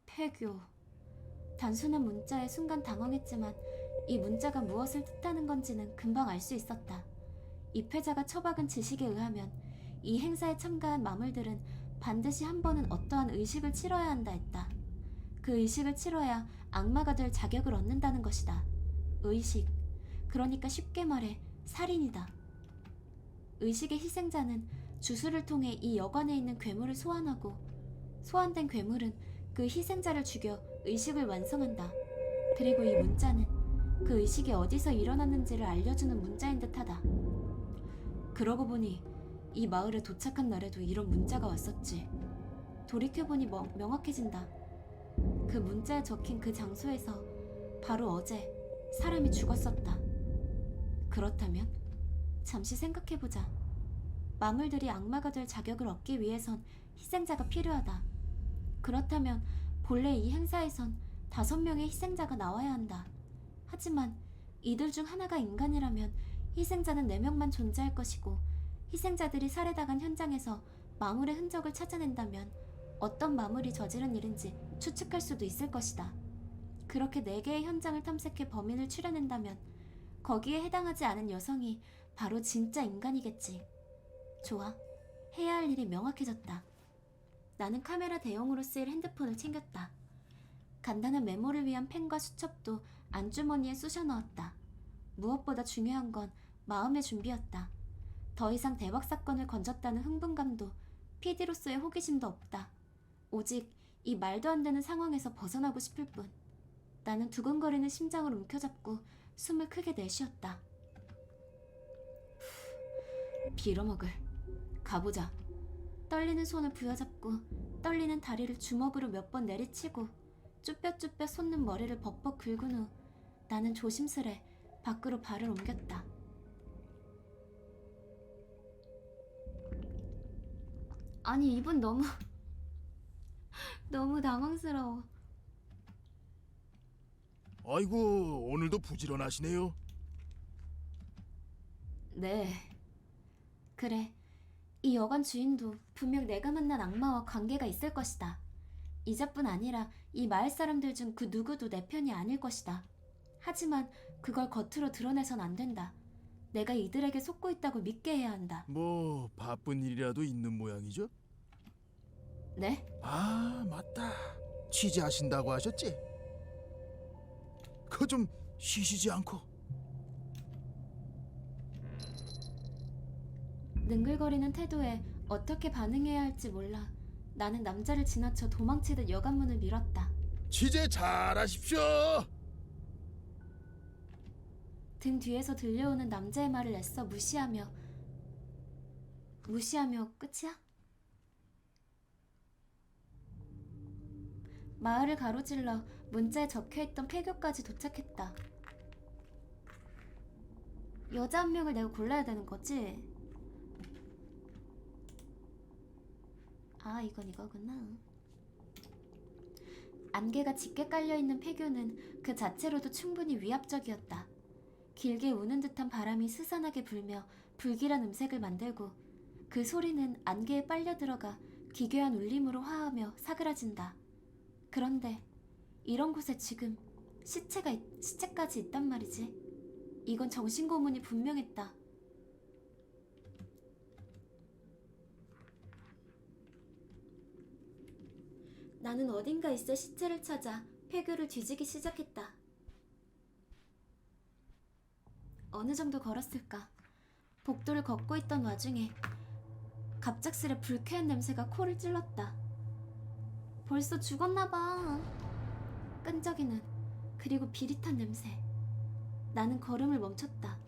폐교. 단순한 문자에 순간 당황했지만 이 문자가 무엇을 뜻하는 건지는 금방 알 수 있었다. 이 패자가 처박은 지식에 의하면 이 행사에 참가한 마물들은 반드시 한 번은 어떠한 의식을 치러야 한다 했다. 그 의식을 치러야 악마가 될 자격을 얻는다는 것이다. 의식. 그러니까 쉽게 말해 살인이다. 의식의 희생자는 주술을 통해 이 여관에 있는 괴물을 소환하고 소환된 괴물은 그 희생자를 죽여 의식을 완성한다. 그리고 이 문자는 그 의식이 어디서 일어났는지를 알려주는 문자인 듯하다. 그러고 보니 이 마을에 도착한 날에도 이런 문자가 왔었지. 돌이켜보니 명확해진다. 그 문자에 적힌 그 장소에서 바로 어제 사람이 죽었었다. 그렇다면 잠시 생각해보자. 마물들이 악마가 될 자격을 얻기 위해선 희생자가 필요하다. 그렇다면 본래 이 행사에선 5명의 희생자가 나와야 한다. 하지만 이들 중 하나가 인간이라면 희생자는 4명만 존재할 것이고 희생자들이 살해당한 현장에서 마물의 흔적을 찾아낸다면 어떤 마물이 저지른 일인지 추측할 수도 있을 것이다. 그렇게 4개의 현장을 탐색해 범인을 추려낸다면 거기에 해당하지 않은 여성이 바로 진짜 인간이겠지. 좋아. 해야 할 일이 명확해졌다. 나는 카메라 대용으로 쓰일 핸드폰을 챙겼다. 간단한 메모를 위한 펜과 수첩도 안주머니에 쑤셔 넣었다. 무엇보다 중요한 건 마음의 준비였다. 더 이상 대박 사건을 건졌다는 흥분감도 PD로서의 호기심도 없다. 오직 이 말도 안 되는 상황에서 벗어나고 싶을 뿐. 나는 두근거리는 심장을 움켜잡고 숨을 크게 내쉬었다. 빌어먹을. 가보자. 떨리는 손을 부여잡고 떨리는 다리를 주먹으로 몇 번 내리치고 쭈뼛쭈뼛 솟는 머리를 벅벅 긁은 후 나는 조심스레 밖으로 발을 옮겼다. 아니 이분 너무 당황스러워. 아이고, 오늘도 부지런하시네요. 네. 그래. 이 여관 주인도 분명 내가 만난 악마와 관계가 있을 것이다. 이자뿐 아니라 이 마을 사람들 중 그 누구도 내 편이 아닐 것이다. 하지만 그걸 겉으로 드러내선 안 된다. 내가 이들에게 속고 있다고 믿게 해야 한다. 뭐 바쁜 일이라도 있는 모양이죠? 네? 아, 맞다. 취재하신다고 하셨지? 그거 좀 쉬시지 않고. 능글거리는 태도에 어떻게 반응해야 할지 몰라 나는 남자를 지나쳐 도망치듯 여관문을 밀었다. 취재 잘하십시오. 등 뒤에서 들려오는 남자의 말을 애써 무시하며 끝이야? 마을을 가로질러 문자에 적혀있던 폐교까지 도착했다. 여자 한 명을 내가 골라야 되는 거지? 아, 이건 이거구나. 안개가 짙게 깔려있는 폐교는 그 자체로도 충분히 위압적이었다. 길게 우는 듯한 바람이 스산하게 불며 불길한 음색을 만들고 그 소리는 안개에 빨려 들어가 기괴한 울림으로 화하며 사그라진다. 그런데 이런 곳에 지금 시체까지 있단 말이지. 이건 정신고문이 분명했다. 나는 어딘가 있을 시체를 찾아 폐교를 뒤지기 시작했다. 어느 정도 걸었을까? 복도를 걷고 있던 와중에 갑작스레 불쾌한 냄새가 코를 찔렀다. 벌써 죽었나봐. 끈적이는 그리고 비릿한 냄새. 나는 걸음을 멈췄다.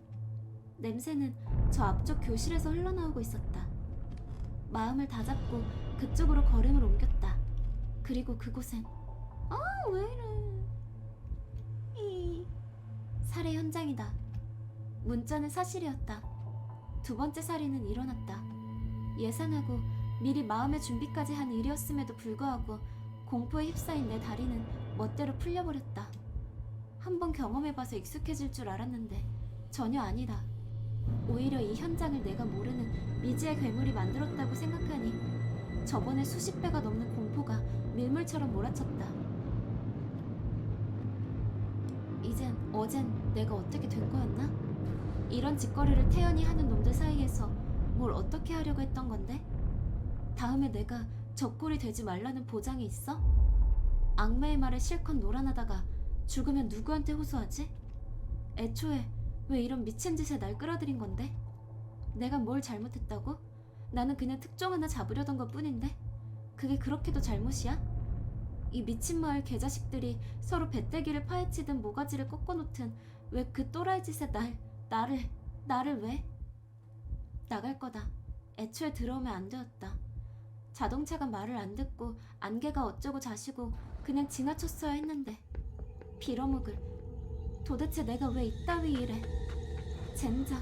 냄새는 저 앞쪽 교실에서 흘러나오고 있었다. 마음을 다잡고 그쪽으로 걸음을 옮겼다. 그리고 그곳엔 왜 이래? 살해 현장이다. 문자는 사실이었다. 두 번째 살인은 일어났다. 예상하고 미리 마음의 준비까지 한 일이었음에도 불구하고 공포에 휩싸인 내 다리는 멋대로 풀려버렸다. 한번 경험해봐서 익숙해질 줄 알았는데 전혀 아니다. 오히려 이 현장을 내가 모르는 미지의 괴물이 만들었다고 생각하니 저번에 수십 배가 넘는 공포가 밀물처럼 몰아쳤다. 어젠 내가 어떻게 된 거였나? 이런 짓거리를 태연히 하는 놈들 사이에서 뭘 어떻게 하려고 했던 건데? 다음에 내가 적골이 되지 말라는 보장이 있어? 악마의 말에 실컷 놀아나다가 죽으면 누구한테 호소하지? 애초에 왜 이런 미친 짓에 날 끌어들인 건데? 내가 뭘 잘못했다고? 나는 그냥 특종 하나 잡으려던 것 뿐인데? 그게 그렇게도 잘못이야? 이 미친 마을 개자식들이 서로 배때기를 파헤치든 모가지를 꺾어놓든 왜 그 또라이 짓에 나를 왜? 나갈 거다. 애초에 들어오면 안 되었다. 자동차가 말을 안 듣고 안개가 어쩌고 자시고 그냥 지나쳤어야 했는데 빌어먹을. 도대체 내가 왜 이따위 일에. 젠장.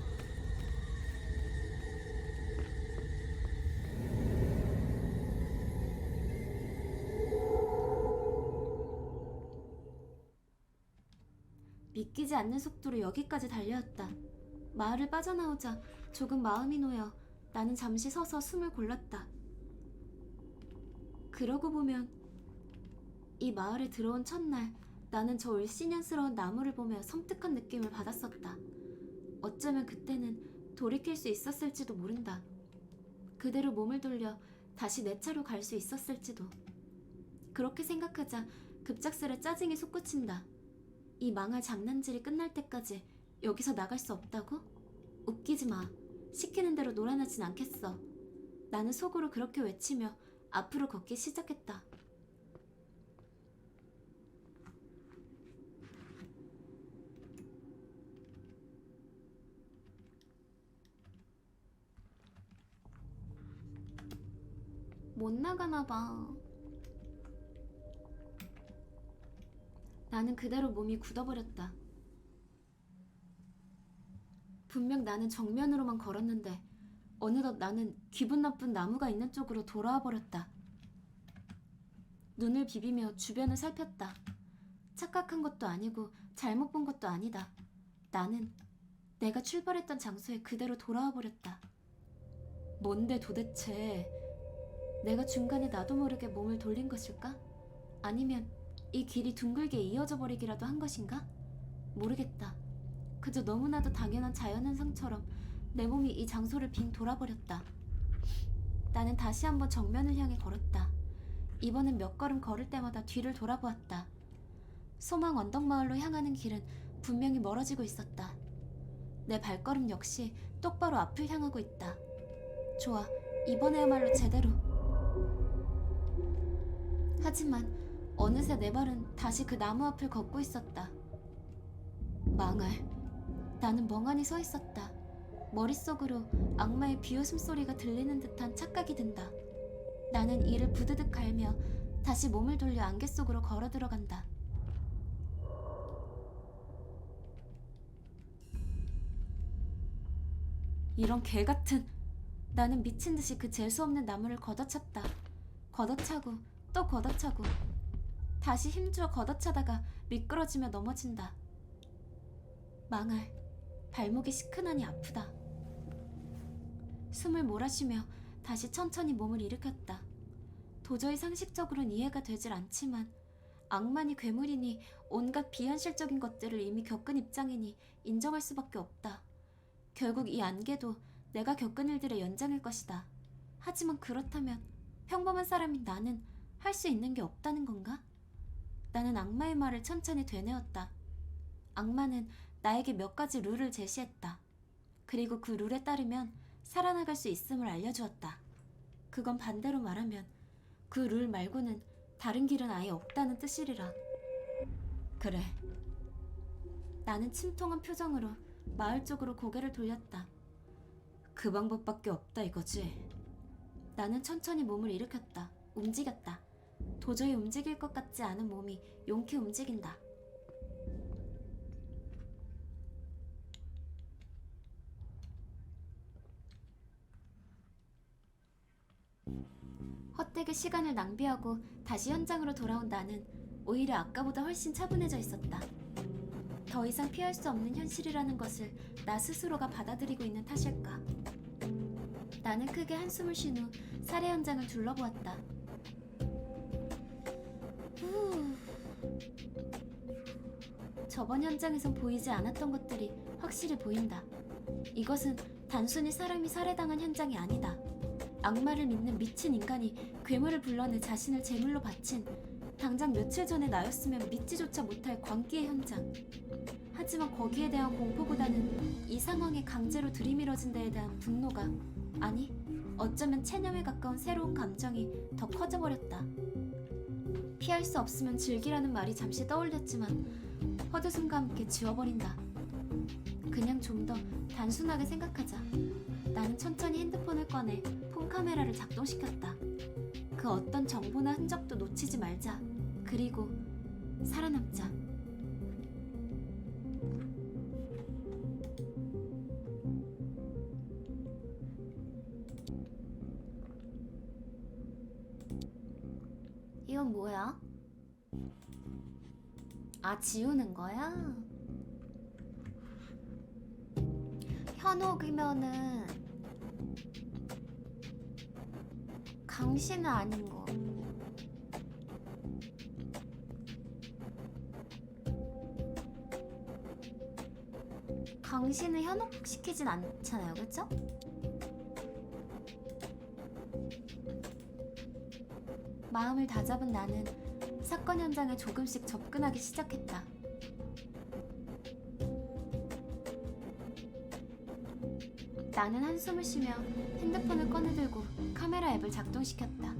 믿기지 않는 속도로 여기까지 달려왔다. 마을을 빠져나오자 조금 마음이 놓여 나는 잠시 서서 숨을 골랐다. 그러고 보면 이 마을에 들어온 첫날 나는 저 을씨년스러운 나무를 보며 섬뜩한 느낌을 받았었다. 어쩌면 그때는 돌이킬 수 있었을지도 모른다. 그대로 몸을 돌려 다시 내 차로 갈 수 있었을지도. 그렇게 생각하자 급작스레 짜증이 솟구친다. 이 망할 장난질이 끝날 때까지 여기서 나갈 수 없다고? 웃기지 마. 시키는 대로 놀아나진 않겠어. 나는 속으로 그렇게 외치며 앞으로 걷기 시작했다. 못 나가나 봐. 나는 그대로 몸이 굳어버렸다. 분명 나는 정면으로만 걸었는데 어느덧 나는 기분 나쁜 나무가 있는 쪽으로 돌아와 버렸다. 눈을 비비며 주변을 살폈다. 착각한 것도 아니고 잘못 본 것도 아니다. 나는 내가 출발했던 장소에 그대로 돌아와 버렸다. 뭔데 도대체? 내가 중간에 나도 모르게 몸을 돌린 것일까? 아니면 이 길이 둥글게 이어져 버리기라도 한 것인가? 모르겠다. 그저 너무나도 당연한 자연현상처럼 내 몸이 이 장소를 빙 돌아버렸다. 나는 다시 한번 정면을 향해 걸었다. 이번엔 몇 걸음 걸을 때마다 뒤를 돌아보았다. 소망 언덕마을로 향하는 길은 분명히 멀어지고 있었다. 내 발걸음 역시 똑바로 앞을 향하고 있다. 좋아, 이번에야말로 제대로. 하지만 어느새 내 발은 다시 그 나무 앞을 걷고 있었다. 망할. 나는 멍하니 서 있었다. 머릿속으로 악마의 비웃음 소리가 들리는 듯한 착각이 든다. 나는 이를 부드득 갈며 다시 몸을 돌려 안개 속으로 걸어 들어간다. 이런 개같은... 나는 미친 듯이 그 재수없는 나무를 걷어찼다. 걷어차고 또 걷어차고 다시 힘주어 걷어차다가 미끄러지며 넘어진다. 망할. 발목이 시큰하니 아프다. 숨을 몰아쉬며 다시 천천히 몸을 일으켰다. 도저히 상식적으로는 이해가 되질 않지만 악마니 괴물이니 온갖 비현실적인 것들을 이미 겪은 입장이니 인정할 수밖에 없다. 결국 이 안개도 내가 겪은 일들의 연장일 것이다. 하지만 그렇다면 평범한 사람인 나는 할 수 있는 게 없다는 건가? 나는 악마의 말을 천천히 되뇌었다. 악마는 나에게 몇 가지 룰을 제시했다. 그리고 그 룰에 따르면 살아나갈 수 있음을 알려주었다. 그건 반대로 말하면 그 룰 말고는 다른 길은 아예 없다는 뜻이리라. 그래. 나는 침통한 표정으로 마을 쪽으로 고개를 돌렸다. 그 방법밖에 없다 이거지. 나는 천천히 몸을 일으켰다. 움직였다. 도저히 움직일 것 같지 않은 몸이 용케 움직인다. 헛되게 시간을 낭비하고 다시 현장으로 돌아온 나는 오히려 아까보다 훨씬 차분해져 있었다. 더 이상 피할 수 없는 현실이라는 것을 나 스스로가 받아들이고 있는 탓일까. 나는 크게 한숨을 쉰 후 살해 현장을 둘러보았다. 저번 현장에선 보이지 않았던 것들이 확실히 보인다. 이것은 단순히 사람이 살해당한 현장이 아니다. 악마를 믿는 미친 인간이 괴물을 불러내 자신을 제물로 바친 당장 며칠 전의 나였으면 믿지조차 못할 광기의 현장. 하지만 거기에 대한 공포보다는 이 상황에 강제로 들이밀어진 데에 대한 분노가, 아니 어쩌면 체념에 가까운 새로운 감정이 더 커져버렸다. 피할 수 없으면 즐기라는 말이 잠시 떠올렸지만 헛웃음과 함께 지워버린다. 그냥 좀 더 단순하게 생각하자. 나는 천천히 핸드폰을 꺼내 폰 카메라를 작동시켰다. 그 어떤 정보나 흔적도 놓치지 말자. 그리고 살아남자. 이건 뭐야? 아, 지우는 거야? 현옥이면은 강씨는 아닌 거. 강씨는 현혹시키진 않잖아요, 그쵸? 마음을 다잡은 나는 사건 현장에 조금씩 접근하기 시작했다. 나는 한숨을 쉬며 핸드폰을 꺼내들고 카메라 앱을 작동시켰다.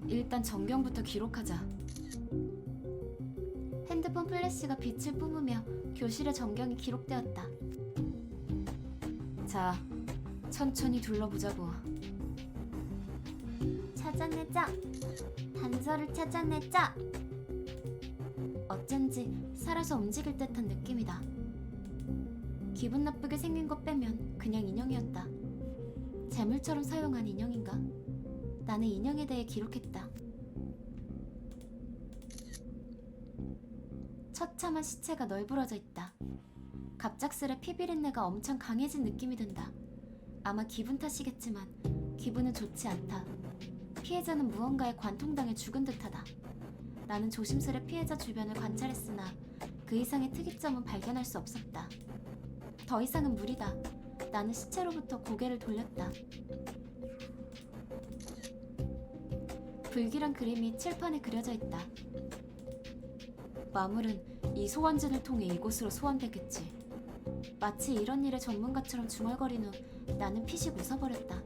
일단 전경부터 기록하자. 핸드폰 플래시가 빛을 뿜으며 교실의 전경이 기록되었다. 자, 천천히 둘러보자고. 찾아내자. 단서를 찾아내자. 어쩐지 살아서 움직일 듯한 느낌이다. 기분 나쁘게 생긴 것 빼면 그냥 인형이었다. 재물처럼 사용한 인형인가? 나는 인형에 대해 기록했다. 처참한 시체가 널브러져 있다. 갑작스레 피비린내가 엄청 강해진 느낌이 든다. 아마 기분 탓이겠지만 기분은 좋지 않다. 피해자는 무언가에 관통당해 죽은 듯하다. 나는 조심스레 피해자 주변을 관찰했으나 그 이상의 특이점은 발견할 수 없었다. 더 이상은 무리다. 나는 시체로부터 고개를 돌렸다. 불길한 그림이 칠판에 그려져 있다. 마물은 이 소환진을 통해 이곳으로 소환됐겠지. 마치 이런 일의 전문가처럼 중얼거린 후 나는 피식 웃어버렸다.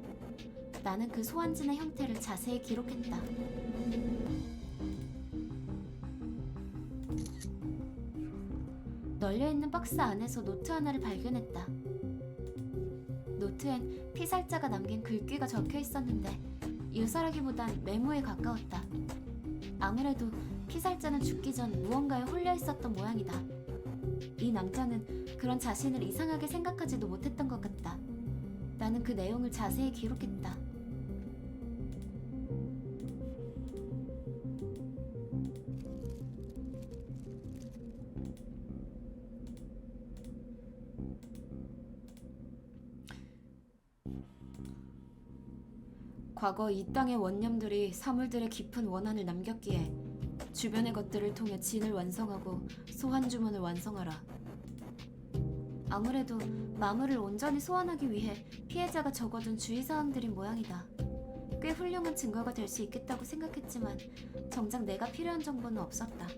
나는 그 소환진의 형태를 자세히 기록했다. 널려있는 박스 안에서 노트 하나를 발견했다. 노트엔 피살자가 남긴 글귀가 적혀 있었는데 유사라기보단 메모에 가까웠다. 아무래도 피살자는 죽기 전 무언가에 홀려 있었던 모양이다. 이 남자는 그런 자신을 이상하게 생각하지도 못했던 것 같다. 나는 그 내용을 자세히 기록했다. 과거 이 땅의 원념들이 사물들의 깊은 원한을 남겼기에 주변의 것들을 통해 진을 완성하고 소환 주문을 완성하라. 아무래도 마물을 온전히 소환하기 위해 피해자가 적어둔 주의사항들인 모양이다. 꽤 훌륭한 증거가 될 수 있겠다고 생각했지만 정작 내가 필요한 정보는 없었다.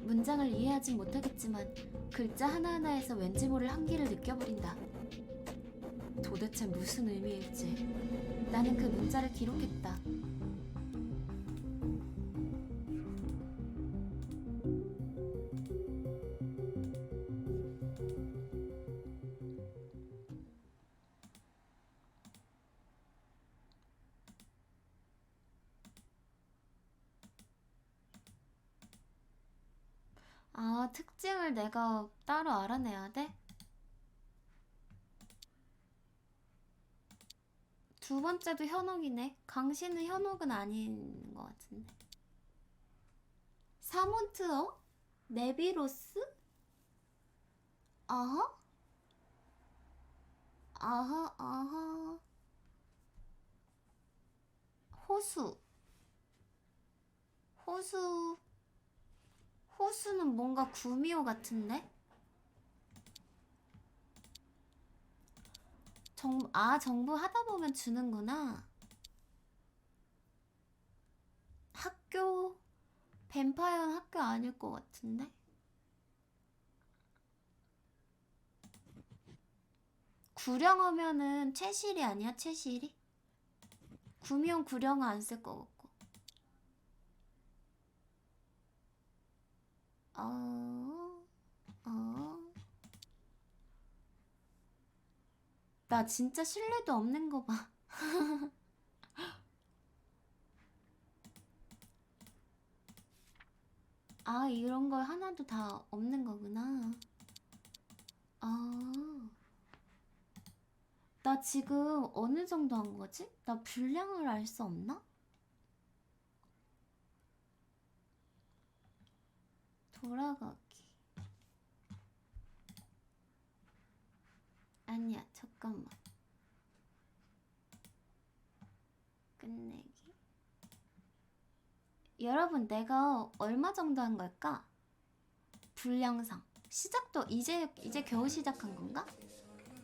문장을 이해하진 못하겠지만 글자 하나하나에서 왠지 모를 한기를 느껴버린다. 도대체 무슨 의미일지 나는 그 문자를 기록했다. 아, 특징을 내가 따로 알아내야 돼? 두 번째도 현혹이네. 강신은 현혹은 아닌 것 같은데. 사몬트어? 메비로스? 아하? 아하, 아하. 호수. 호수는 뭔가 구미호 같은데? 정보 하다 보면 주는구나. 학교, 뱀파이어는 학교 아닐 것 같은데? 구령하면은 채실이 아니야, 채실이? 구미호는 구령은 안 쓸 것 같고. 나 진짜 신뢰도 없는 거 봐. 아, 이런 걸 하나도 다 없는 거구나. 아, 나 지금 어느 정도 한 거지? 나 분량을 알 수 없나? 돌아가기. 아니야, 잠깐만. 끝내기. 여러분, 내가 얼마 정도 한 걸까? 분량상. 시작도 이제 겨우 시작한 건가?